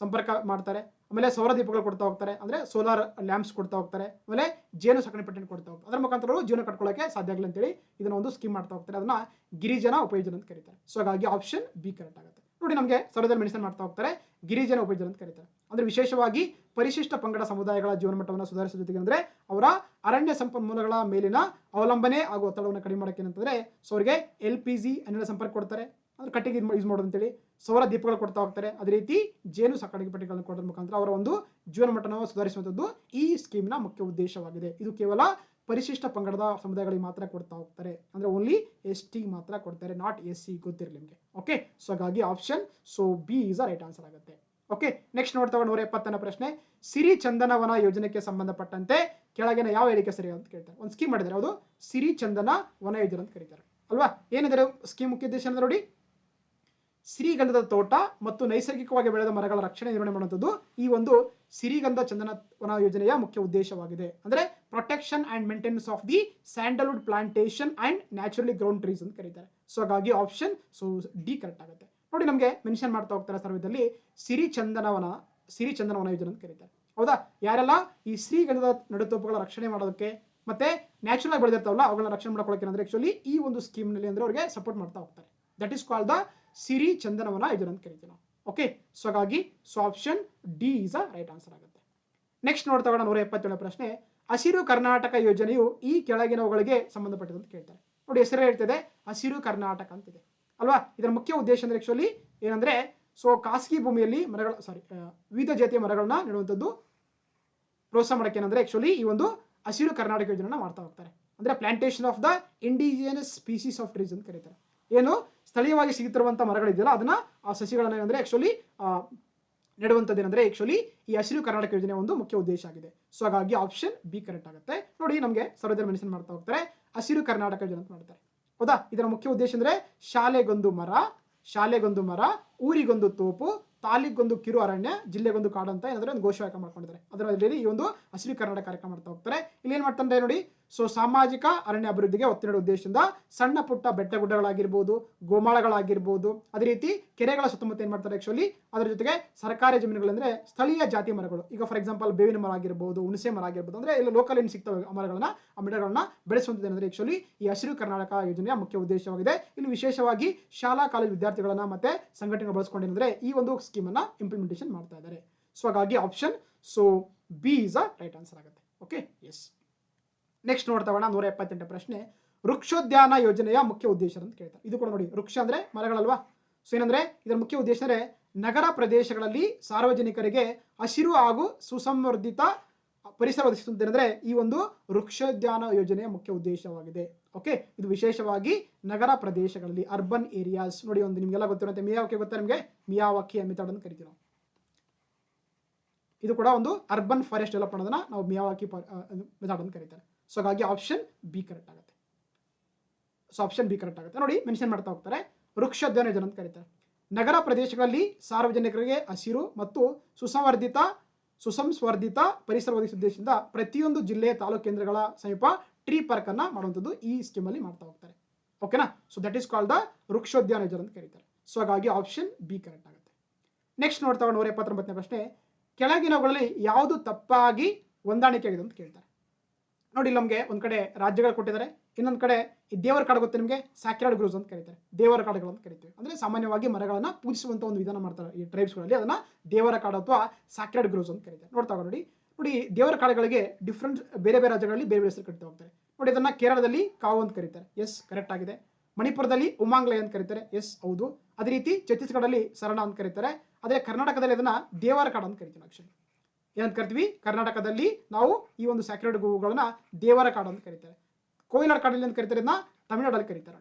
ಸಂಪರ್ಕ ಮಾಡ್ತಾರೆ. ಆಮೇಲೆ ಸೌರ ದೀಪಗಳು ಕೊಡ್ತಾ ಹೋಗ್ತಾರೆ, ಅಂದ್ರೆ ಸೋಲಾರ್ ಲ್ಯಾಂಪ್ಸ್ ಕೊಡ್ತಾ ಹೋಗ್ತಾರೆ. ಆಮೇಲೆ ಜೇನು ಸಾಕಣೆ ಪೆಟ್ಟಿಗೆ ಕೊಡ್ತಾ ಹೋಗ್ತಾರೆ. ಅದರ ಮುಖಾಂತರ ಜೀವನ ಕಟ್ಕೊಳ್ಳೋಕೆ ಸಾಧ್ಯ ಆಗಲಿ ಅಂತೇಳಿ ಇದನ್ನ ಒಂದು ಸ್ಕೀಮ್ ಮಾಡ್ತಾ ಹೋಗ್ತಾರೆ. ಅದನ್ನ ಗಿರಿಜನ ಉಪಯೋಜನೆ ಅಂತ ಕರೀತಾರೆ. ಸೊ ಹಾಗಾಗಿ ಆಪ್ಷನ್ ಬಿ ಕರೆಕ್ಟ್ ಆಗುತ್ತೆ. ನೋಡಿ ನಮಗೆ ಸೌರದಲ್ಲಿ ಮೆನ್ಷನ್ ಮಾಡ್ತಾ ಹೋಗ್ತಾರೆ ಗಿರಿಜನ ಉಪಯೋಜನೆ ಅಂತ ಕರೀತಾರೆ. ಅಂದ್ರೆ ವಿಶೇಷವಾಗಿ ಪರಿಶಿಷ್ಟ ಪಂಗಡ ಸಮುದಾಯಗಳ ಜೀವನ ಮಟ್ಟವನ್ನು ಸುಧಾರಿಸುವ ಜೊತೆಗೆ ಅಂದ್ರೆ ಅವರ ಅರಣ್ಯ ಸಂಪನ್ಮೂಲಗಳ ಮೇಲಿನ ಅವಲಂಬನೆ ಹಾಗೂ ಒತ್ತಡವನ್ನು ಕಡಿಮೆ ಮಾಡಕ್ಕೆ ಏನಂತಂದ್ರೆ ಸೊ ಅವರಿಗೆ LPG ಅನಿಲ ಸಂಪರ್ಕ ಕೊಡ್ತಾರೆ, ಅಂದ್ರೆ ಕಟ್ಟಿಗೆ ಯೂಸ್ ಮಾಡೋದು ಅಂತೇಳಿ. ಸೌರ ದೀಪಗಳು ಕೊಡ್ತಾ ಹೋಗ್ತಾರೆ. ಅದೇ ರೀತಿ ಜೇನು ಸಾಕಾಣಿಕೆ ಪೆಟ್ಟಿಗೆಗಳನ್ನು ಕೊಡೋದ್ರ ಮುಖಾಂತರ ಅವರ ಒಂದು ಜೀವನ ಮಟ್ಟವನ್ನು ಸುಧಾರಿಸುವಂಥದ್ದು ಈ ಸ್ಕೀಮ್ನ ಮುಖ್ಯ ಉದ್ದೇಶವಾಗಿದೆ. ಇದು ಕೇವಲ ಪರಿಶಿಷ್ಟ ಪಂಗಡದ ಸಮುದಾಯಗಳಿಗೆ ಮಾತ್ರ ಕೊಡ್ತಾ ಹೋಗ್ತಾರೆ. ಅಂದ್ರೆ ಓನ್ಲಿ ST ಮಾತ್ರ ಕೊಡ್ತಾರೆ, ನಾಟ್ SC. ಗೊತ್ತಿರಲಿ ನಿಮಗೆ. ಓಕೆ, ಸೊ ಹಾಗಾಗಿ option B is right answer ಆಗುತ್ತೆ. ಓಕೆ, ನೆಕ್ಸ್ಟ್ ನೋಡ್ತಾ 170ನೇ ಪ್ರಶ್ನೆ. ಸಿರಿ ಚಂದನವನ ಯೋಜನೆಗೆ ಸಂಬಂಧಪಟ್ಟಂತೆ ಕೆಳಗಿನ ಯಾವ ಹೇಳಿಕೆ ಸರಿ ಅಂತ ಕೇಳ್ತಾರೆ. ಒಂದು ಸ್ಕೀಮ್ ಮಾಡಿದ್ದಾರೆ, ಅದು ಸಿರಿ ಚಂದನ ವನ ಯೋಜನೆ ಅಂತ ಕರೀತಾರೆ ಅಲ್ವಾ. ಏನಿದೆ ಸ್ಕೀಮ್ ಮುಖ್ಯ ಉದ್ದೇಶ ಅಂದ್ರೆ ನೋಡಿ, ಸಿರಿಗಂಧದ ತೋಟ ಮತ್ತು ನೈಸರ್ಗಿಕವಾಗಿ ಬೆಳೆದ ಮರಗಳ ರಕ್ಷಣೆ ನಿರ್ವಹಣೆ ಮಾಡುವಂಥದ್ದು ಈ ಒಂದು ಸಿರಿಗಂಧ ಚಂದನ ವನ ಯೋಜನೆಯ ಮುಖ್ಯ ಉದ್ದೇಶವಾಗಿದೆ. ಅಂದ್ರೆ protection and maintenance of the Sandalwood plantation and naturally ground trees ಅಂತ ಕರೀತಾರೆ. ಸೊ ಹಾಗಾಗಿ ಆಪ್ಷನ್ ಡಿ ಕರೆಕ್ಟ್ ಆಗುತ್ತೆ. ನೋಡಿ, ನಮಗೆ ಮೆನ್ಷನ್ ಮಾಡ್ತಾ ಹೋಗ್ತಾರೆ ಸರ್ವೇದಲ್ಲಿ ಸಿರಿ ಚಂದನ ವನ ಯೋಜನೆ ಅಂತ ಕರೀತಾರೆ. ಹೌದಾ, ಯಾರೆಲ್ಲ ಈ ಶ್ರೀಗಂಧದ ನಡುತೋಪುಗಳ ರಕ್ಷಣೆ ಮಾಡೋದಕ್ಕೆ ಮತ್ತೆ ನ್ಯಾಚುರಲ್ ಆಗಿ ಬೆಳೆದಿರ್ತಾವಲ್ಲ ಅವುಗಳನ್ನ ರಕ್ಷಣೆ ಮಾಡ್ಕೊಳ್ಳೋಕೆ ಅಂದ್ರೆ ಆಕ್ಚುಲಿ ಈ ಒಂದು ಸ್ಕೀಮ್ ನಲ್ಲಿ ಅಂದ್ರೆ ಅವರಿಗೆ ಸಪೋರ್ಟ್ ಮಾಡ್ತಾ ಹೋಗ್ತಾರೆ. ದಟ್ ಇಸ್ ಕಾಲ್ಡ್ ದ ಸಿರಿ ಚಂದನವನ ಯೋಜನೆ ಅಂತ ಕರಿತೀವಿ ನಾವು. ಓಕೆ, ಸೊ ಹಾಗಾಗಿ option D is a right answer ಆಗುತ್ತೆ. ನೆಕ್ಸ್ಟ್ ನೋಡ್ತಾ 177ನೇ ಪ್ರಶ್ನೆ. ಹಸಿರು ಕರ್ನಾಟಕ ಯೋಜನೆಯು ಈ ಕೆಳಗಿನವುಗಳಿಗೆ ಸಂಬಂಧಪಟ್ಟಿದೆ ಅಂತ ಕೇಳ್ತಾರೆ. ನೋಡಿ, ಹೆಸರೇ ಹೇಳ್ತಿದೆ ಹಸಿರು ಕರ್ನಾಟಕ ಅಂತಿದೆ ಅಲ್ವಾ. ಇದರ ಮುಖ್ಯ ಉದ್ದೇಶ ಅಂದ್ರೆ ಆಕ್ಚುಲಿ ಏನಂದ್ರೆ ಖಾಸಗಿ ಭೂಮಿಯಲ್ಲಿ ವಿವಿಧ ಜಾತಿಯ ಮರಗಳನ್ನ ನೆಡುವಂಥದ್ದು ಪ್ರೋತ್ಸಾಹ ಮಾಡಕ್ಕೆ ಏನಂದ್ರೆ ಆಕ್ಚುಲಿ ಈ ಒಂದು ಹಸಿರು ಕರ್ನಾಟಕ ಯೋಜನೆನ ಮಾಡ್ತಾ ಹೋಗ್ತಾರೆ. ಅಂದ್ರೆ plantation of the indigenous species of trees ಅಂತ ಕರೀತಾರೆ. ಏನು ಸ್ಥಳೀಯವಾಗಿ ಸಿಗುತ್ತಿರುವಂತಹ ಮರಗಳಿದೆಯಲ್ಲ ಅದನ್ನ ಆ ಸಸಿಗಳನ್ನ ಏನಂದ್ರೆ ಆಕ್ಚುಲಿ ನೆಡುವಂಥದ್ದು ಏನಂದ್ರೆ ಆಕ್ಚುಲಿ ಈ ಹಸಿರು ಕರ್ನಾಟಕ ಯೋಜನೆ ಒಂದು ಮುಖ್ಯ ಉದ್ದೇಶ ಆಗಿದೆ. ಸೊ ಹಾಗಾಗಿ ಆಪ್ಷನ್ ಬಿ ಕರೆಕ್ಟ್ ಆಗುತ್ತೆ. ನೋಡಿ, ನಮಗೆ ಸರ್ವದಲ್ಲಿ ಮೆನ್ಷನ್ ಮಾಡ್ತಾ ಹೋಗ್ತಾರೆ ಹಸಿರು ಕರ್ನಾಟಕ ಯೋಜನೆ ಅಂತ ಮಾಡ್ತಾರೆ. ಹೌದಾ, ಇದರ ಮುಖ್ಯ ಉದ್ದೇಶ ಅಂದ್ರೆ ಶಾಲೆಗೊಂದು ಮರ, ಊರಿಗೊಂದು ತೋಪು, ತಾಲೂಕಿಗೊಂದು ಕಿರು ಅರಣ್ಯ, ಜಿಲ್ಲೆಗೊಂದು ಕಾಡು ಅಂತ ಏನಾದ್ರೆ ಒಂದು ಘೋಷವಾಕ್ಯ ಮಾಡ್ಕೊಂಡಿದ್ದಾರೆ. ಅದರಲ್ಲಿ ಈ ಒಂದು ಹಸಿರು ಕರ್ನಾಟಕ ಕಾರ್ಯಕ್ರಮ ಮಾಡ್ತಾ ಹೋಗ್ತಾರೆ. ಇಲ್ಲಿ ಏನ್ ಮಾಡ್ತಾರೆ ನೋಡಿ, ಸಾಮಾಜಿಕ ಅರಣ್ಯ ಅಭಿವೃದ್ಧಿಗೆ ಒತ್ತು ನೀಡುವ ಉದ್ದೇಶದಿಂದ ಸಣ್ಣ ಪುಟ್ಟ ಬೆಟ್ಟಗುಡ್ಡಗಳಾಗಿರ್ಬೋದು, ಗೋಮಾಳಗಳಾಗಿರ್ಬೋದು, ಅದೇ ರೀತಿ ಕೆರೆಗಳ ಸುತ್ತಮುತ್ತ ಏನ್ ಮಾಡ್ತಾರೆ ಆಕ್ಚುಲಿ ಅದರ ಜೊತೆಗೆ ಸರ್ಕಾರಿ ಜಮೀನುಗಳಂದ್ರೆ ಸ್ಥಳೀಯ ಜಾತಿ ಮರಗಳು, ಈಗ ಫಾರ್ ಎಕ್ಸಾಂಪಲ್ ಬೇವಿನ ಮರ ಆಗಿರ್ಬೋದು, ಹುಣಸೆ ಮರ ಆಗಿರ್ಬೋದು, ಅಂದ್ರೆ ಇಲ್ಲಿ ಲೋಕಲ್ ಏನು ಸಿಗ್ತವೆ ಗಿಡಗಳನ್ನ ಬೆಳೆಸುವಂಥದ್ದು ಏನಂದ್ರೆ ಆಕ್ಚುಲಿ ಈ ಹಸಿರು ಕರ್ನಾಟಕ ಯೋಜನೆಯ ಮುಖ್ಯ ಉದ್ದೇಶವಾಗಿದೆ. ಇಲ್ಲಿ ವಿಶೇಷವಾಗಿ ಶಾಲಾ ಕಾಲೇಜು ವಿದ್ಯಾರ್ಥಿಗಳನ್ನ ಮತ್ತೆ ಸಂಘಟನೆಗಳು ಬಳಸ್ಕೊಂಡಿದ್ರೆ ಈ ಒಂದು ಸ್ಕೀಮ್ ಅನ್ನ ಇಂಪ್ಲಿಮೆಂಟೇಷನ್ ಮಾಡ್ತಾ ಇದ್ದಾರೆ. ಸೊ ಹಾಗಾಗಿ option B is a right answer ಆಗುತ್ತೆ. Okay, yes. ನೆಕ್ಸ್ಟ್ ನೋಡ್ತಾ 178ನೇ ಪ್ರಶ್ನೆ. ವೃಕ್ಷೋದ್ಯಾನ ಯೋಜನೆಯ ಮುಖ್ಯ ಉದ್ದೇಶ ಅಂತ ಕೇಳ್ತಾರೆ. ಇದು ಕೂಡ ನೋಡಿ, ವೃಕ್ಷ ಅಂದ್ರೆ ಮರಗಳಲ್ವಾ. ಸೊ ಏನಂದ್ರೆ ಇದರ ಮುಖ್ಯ ಉದ್ದೇಶ ಅಂದ್ರೆ ನಗರ ಪ್ರದೇಶಗಳಲ್ಲಿ ಸಾರ್ವಜನಿಕರಿಗೆ ಹಸಿರು ಹಾಗೂ ಸುಸಂವರ್ಧಿತ ಪರಿಸರ ಒದಗಿಸುತ್ತದೆ ಈ ಒಂದು ವೃಕ್ಷೋದ್ಯಾನ ಯೋಜನೆಯ ಮುಖ್ಯ ಉದ್ದೇಶವಾಗಿದೆ. ಓಕೆ, ಇದು ವಿಶೇಷವಾಗಿ ನಗರ ಪ್ರದೇಶಗಳಲ್ಲಿ ಅರ್ಬನ್ ಏರಿಯಾಸ್. ನೋಡಿ, ಒಂದು ನಿಮ್ಗೆಲ್ಲ ಗೊತ್ತಿರುತ್ತೆ ಮಿಯಾವಾಕಿ ಗೊತ್ತಾ ನಿಮಗೆ, ಮಿಯಾವಾಕಿ ಮೆಥಡ್ ಅಂತ ಕರಿತೀವಿ ನಾವು. ಇದು ಕೂಡ ಒಂದು ಅರ್ಬನ್ ಫಾರೆಸ್ಟ್ ಡೆವಲಪ್ ಮಾಡೋದನ್ನ ನಾವು ಮಿಯಾವಾಕಿ ಮೆಥಡ್ ಅಂತ ಕರೀತಾರೆ. ಸೊ ಹಾಗಾಗಿ ಆಪ್ಷನ್ ಬಿ ಕರೆಕ್ಟ್ ಆಗುತ್ತೆ. ನೋಡಿ, ಮೆನ್ಷನ್ ಮಾಡ್ತಾ ಹೋಗ್ತಾರೆ ವೃಕ್ಷೋದ್ಯಾನ ಯೋಜನೆ ಅಂತ ಕರೀತಾರೆ. ನಗರ ಪ್ರದೇಶಗಳಲ್ಲಿ ಸಾರ್ವಜನಿಕರಿಗೆ ಹಸಿರು ಮತ್ತು ಸುಸಂಸ್ವರ್ಧಿತ ಪರಿಸರ ಒದಗಿಸುವ ಉದ್ದೇಶದಿಂದ ಪ್ರತಿಯೊಂದು ಜಿಲ್ಲೆಯ ತಾಲೂಕು ಕೇಂದ್ರಗಳ ಸಮೀಪ ಟ್ರೀ ಪಾರ್ಕ್ ಅನ್ನ ಮಾಡುವಂಥದ್ದು ಈ ಸ್ಕೀಮ್ ಅಲ್ಲಿ ಮಾಡ್ತಾ ಹೋಗ್ತಾರೆ. ಓಕೆನಾ. So that is called the ವೃಕ್ಷೋದ್ಯಾನ ಯೋಜನೆ ಅಂತ ಕರೀತಾರೆ. ಸೊ ಹಾಗಾಗಿ ಆಪ್ಷನ್ ಬಿ ಕರೆಕ್ಟ್ ಆಗುತ್ತೆ. ನೆಕ್ಸ್ಟ್ ನೋಡ್ತಾ 179ನೇ ಪ್ರಶ್ನೆ. ಕೆಳಗಿನವುಗಳಲ್ಲಿ ಯಾವುದು ತಪ್ಪಾಗಿ ಹೊಂದಾಣಿಕೆ ಆಗಿದೆ ಅಂತ ಕೇಳ್ತಾರೆ. ನೋಡಿ, ನಮಗೆ ಒಂದ್ ಕಡೆ ರಾಜ್ಯಗಳು ಕೊಟ್ಟಿದ್ದಾರೆ, ಇನ್ನೊಂದ್ ಕಡೆ ಈ ದೇವರ ಕಾಡು ಗೊತ್ತೆ ನಿಮಗೆ, ಸ್ಯಾಕ್ರೆಡ್ ಗ್ರೋವ್ಸ್ ಅಂತ ಕರೀತಾರೆ. ದೇವರ ಕಾಡುಗಳು ಅಂತ ಕರಿತೀವಿ. ಅಂದ್ರೆ ಸಾಮಾನ್ಯವಾಗಿ ಮರಗಳನ್ನ ಪೂಜಿಸುವಂತ ಒಂದು ವಿಧಾನ ಮಾಡ್ತಾರೆ ಈ ಟ್ರೈಬ್ಸ್ಗಳಲ್ಲಿ, ಅದನ್ನ ದೇವರ ಕಾಡು ಅಥವಾ ಸ್ಯಾಕ್ರೆಡ್ ಗ್ರೋವ್ಸ್ ಅಂತ ಕರೀತಾರೆ. ನೋಡ್ತಾ ನೋಡಿ, ದೇವರ ಕಾಡುಗಳಿಗೆ ಡಿಫ್ರೆಂಟ್ ಬೇರೆ ಬೇರೆ ರಾಜ್ಯಗಳಲ್ಲಿ ಬೇರೆ ಬೇರೆ ಹೆಸರು ಕರಿತಾ ಹೋಗ್ತಾರೆ. ನೋಡಿ, ಅದನ್ನ ಕೇರಳದಲ್ಲಿ ಕಾವು ಅಂತ ಕರೀತಾರೆ. ಎಸ್, ಕರೆಕ್ಟ್ ಆಗಿದೆ. ಮಣಿಪುರದಲ್ಲಿ ಉಮಾಂಗ್ಲೆ ಅಂತ ಕರೀತಾರೆ. ಎಸ್, ಹೌದು. ಅದೇ ರೀತಿ ಛತ್ತೀಸ್ಗಢದಲ್ಲಿ ಸರಣ ಅಂತ ಕರೀತಾರೆ. ಅದೇ ಕರ್ನಾಟಕದಲ್ಲಿ ಅದನ್ನ ದೇವರ ಕಾಡು ಅಂತ ಕರಿತೀವಿ. ಆಕ್ಚುಲಿ ಏನಂತ ಕರಿತೀವಿ, ಕರ್ನಾಟಕದಲ್ಲಿ ನಾವು ಈ ಒಂದು ಸ್ಯಾಕ್ರೆಡ್ ಗೋವುಗಳನ್ನ ದೇವರ ಕಾಡು ಅಂತ ಕರೀತಾರೆ. ಕೋಯಿಲಾರ್ ಕಾಡಲ್ಲಿ ಅಂತ ಕರೀತಾರೆ, ಇದನ್ನ ತಮಿಳುನಾಡಲ್ಲಿ ಕರೀತಾರೆ.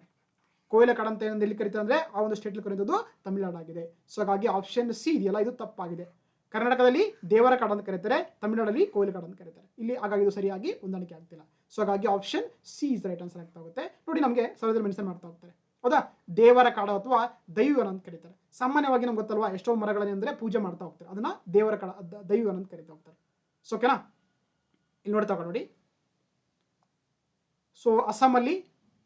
ಕೋಯಿಲ ಕಾಡು ಅಂತ ಎಲ್ಲಿ ಕರೀತಾರೆ ಅಂದ್ರೆ ಆ ಒಂದು ಸ್ಟೇಟ್ ಕರೀತದ್ದು ತಮಿಳುನಾಡು ಆಗಿದೆ. ಸೊ ಹಾಗಾಗಿ ಆಪ್ಷನ್ ಸಿ ಇದೆಯಲ್ಲ, ಇದು ತಪ್ಪಾಗಿದೆ. ಕರ್ನಾಟಕದಲ್ಲಿ ದೇವರ ಕಾಡು ಅಂತ ಕರೀತಾರೆ, ತಮಿಳುನಾಡಲ್ಲಿ ಕೋಯಿಲ ಕಾಡು ಅಂತ ಕರೀತಾರೆ. ಇಲ್ಲಿ ಹಾಗಾಗಿ ಇದು ಸರಿಯಾಗಿ ಹೊಂದಾಣಿಕೆ ಆಗ್ತಿಲ್ಲ. ಸೊ ಹಾಗಾಗಿ option C is right answer ಆಗ್ತಾ ಹೋಗುತ್ತೆ. ನೋಡಿ, ನಮಗೆ ಸರಳದಲ್ಲಿ ಮೆನ್ಷನ್ ಮಾಡ್ತಾ ಹೋಗ್ತಾರೆ. ಹೌದಾ, ದೇವರ ಕಾಡು ಅಥವಾ ದೈವವನ ಅಂತ ಕರೀತಾರೆ. ಸಾಮಾನ್ಯವಾಗಿ ನಮ್ಗೆ ಗೊತ್ತಲ್ವಾ, ಎಷ್ಟೋ ಮರಗಳನ್ನ ಅಂದ್ರೆ ಪೂಜೆ ಮಾಡ್ತಾ ಹೋಗ್ತಾರೆ, ಅದನ್ನ ದೇವರ ಕಾಡು ದೈವವನ ಅಂತ ಕರೀತಾ ಹೋಗ್ತಾರೆ. ಸೊ ಓಕೆನಾ. ಇಲ್ಲಿ ನೋಡ್ತಾ ನೋಡಿ, ಸೊ ಅಸ್ಸಾಮಲ್ಲಿ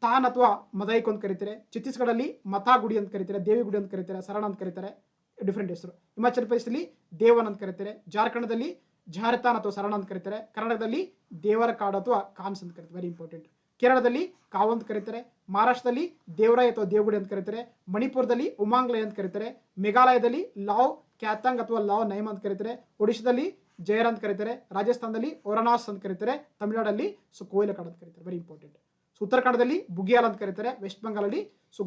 ತಾನ್ ಅಥವಾ ಮದೈಕ್ ಅಂತ ಕರೀತಾರೆ. ಛತ್ತೀಸ್ಗಢಲ್ಲಿ ಮತಾ ಗುಡಿ ಅಂತ ಕರೀತಾರೆ, ದೇವಿ ಗುಡಿ ಅಂತ ಕರೀತಾರೆ, ಸರಣ ಅಂತ ಕರೀತಾರೆ, ಡಿಫ್ರೆಂಟ್ ಹೆಸರು. ಹಿಮಾಚಲ ಪ್ರದೇಶದಲ್ಲಿ ದೇವನ್ ಅಂತ ಕರೀತಾರೆ. ಜಾರ್ಖಂಡದಲ್ಲಿ ಜಾರ್ತಾನ್ ಅಥವಾ ಸರಣ ಅಂತ ಕರೀತಾರೆ. ಕರ್ನಾಟಕದಲ್ಲಿ ದೇವರ ಕಾಡು ಅಥವಾ ಕಾನ್ಸ್ ಅಂತ ಕರೀತಾರೆ, ವೆರಿ ಇಂಪಾರ್ಟೆಂಟ್. ಕೇರಳದಲ್ಲಿ ಕಾವು ಅಂತ ಕರೀತಾರೆ. ಮಹಾರಾಷ್ಟ್ರದಲ್ಲಿ ದೇವರಾಯ್ ಅಥವಾ ದೇವಗುಡಿ ಅಂತ ಕರೀತಾರೆ. ಮಣಿಪುರದಲ್ಲಿ ಉಮಾಂಗ್ಲೆ ಅಂತ ಕರೀತಾರೆ. ಮೇಘಾಲಯದಲ್ಲಿ ಲಾವ್ ಕ್ಯಾತಂಗ್ ಅಥವಾ ಲಾವ್ ನೈಮ್ ಅಂತ ಕರೀತಾರೆ. ಒಡಿಶಾದಲ್ಲಿ ಜೈರ್ ಅಂತ ಕರೀತಾರೆ. ರಾಜಸ್ಥಾನದಲ್ಲಿ ಒರನಾಸ್ ಅಂತ ಕರೀತಾರೆ. ತಮಿಳುನಾಡಲ್ಲಿ ಕೋಯಿಲ ಕಾಡು ಅಂತ ಕರೀತಾರೆ, ವೆರಿ ಇಂಪಾರ್ಟೆಂಟ್. ಸೊ ಉತ್ತರಾಖಂಡದಲ್ಲಿ ಬುಗಿಯಾಲ್ ಅಂತ ಕರೀತಾರೆ, ವೆಸ್ಟ್ ಬೆಂಗಾಲಲ್ಲಿ ಸೊ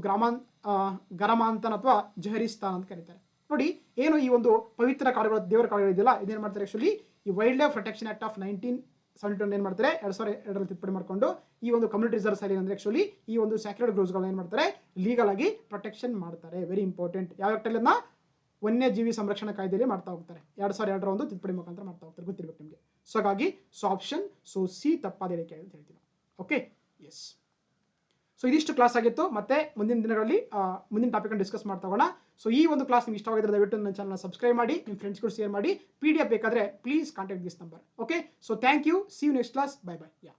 ಗರಮಾಂತನ್ ಅಥವಾ ಜಹರಿಸ್ತಾನ್ ಅಂತ ಕರೀತಾರೆ. ನೋಡಿ ಏನು ಈ ಒಂದು ಪವಿತ್ರ ಕಾಡುಗಳ ದೇವರ ಕಾಡುಗಳು ಇದೆಯಲ್ಲ, ಇದೇನು ಮಾಡ್ತಾರೆ ಆಕ್ಚುಲಿ ಈ wild life protection act of 1971 ಏನು ಮಾಡ್ತಾರೆ 2002 ತಿದ್ದುಪಡಿ ಮಾಡಿಕೊಂಡು ಈ ಒಂದು ಕಮ್ಯುನಿಟಿ ರಿಸರ್ವ್ಸ್ ಅಲ್ಲಿ ಅಂದ್ರೆ ಆಕ್ಚುಲಿ ಈ ಒಂದು ಸ್ಯಾಕ್ರೆಡ್ ಗ್ರೋವ್ಸ್ಗಳನ್ನ ಏನು ಮಾಡ್ತಾರೆ ಲೀಗಲ್ ಆಗಿ ಪ್ರೊಟೆಕ್ಷನ್ ಮಾಡ್ತಾರೆ. Very important. ಯಾವ ಆಕ್ಟಲ್ಲಿ ವನ್ಯಜೀವಿ ಸಂರಕ್ಷಣಾ ಕಾಯ್ದೆಯಲ್ಲಿ ಮಾಡ್ತಾ ಹೋಗ್ತಾರೆ, 2002 ಒಂದು ತಿದ್ದುಪಡಿ ಮುಖಾಂತರ ಮಾಡ್ತಾ ಹೋಗ್ತಾರೆ, ಗೊತ್ತಿರಬೇಕು ನಿಮಗೆ. ಸೊ ಹಾಗಾಗಿ ಆಪ್ಷನ್ ಸಿ ತಪ್ಪಾದ ಹೇಳಿಕೆ ಅಂತ ಹೇಳ್ತೀವಿ. Okay, yes. ಸೊ ಇದಿಷ್ಟು ಕ್ಲಾಸ್ ಆಗಿತ್ತು. ಮತ್ತೆ ಮುಂದಿನ ದಿನಗಳಲ್ಲಿ ಮುಂದಿನ ಟಾಪಿಕ್ ಅನ್ನು ಡಿಸ್ಕಸ್ ಮಾಡ್ತಾ ಹೋಗೋಣ. ಸೊ ಈ ಒಂದು ಕ್ಲಾಸ್ ನಿಮ್ಗೆ ಇಷ್ಟವಾಗಿದ್ರೆ ದಯವಿಟ್ಟು ನನ್ನ ಚಾನಲ್ ಸಬ್ಸ್ಕ್ರೈಬ್ ಮಾಡಿ, ನಿಮ್ಮ ಫ್ರೆಂಡ್ಸ್ಗಳು ಶೇರ್ ಮಾಡಿ. PDF ಬೇಕಾದ್ರೆ please contact this number. Okay, so thank you. See you next class. Bye bye. Yeah.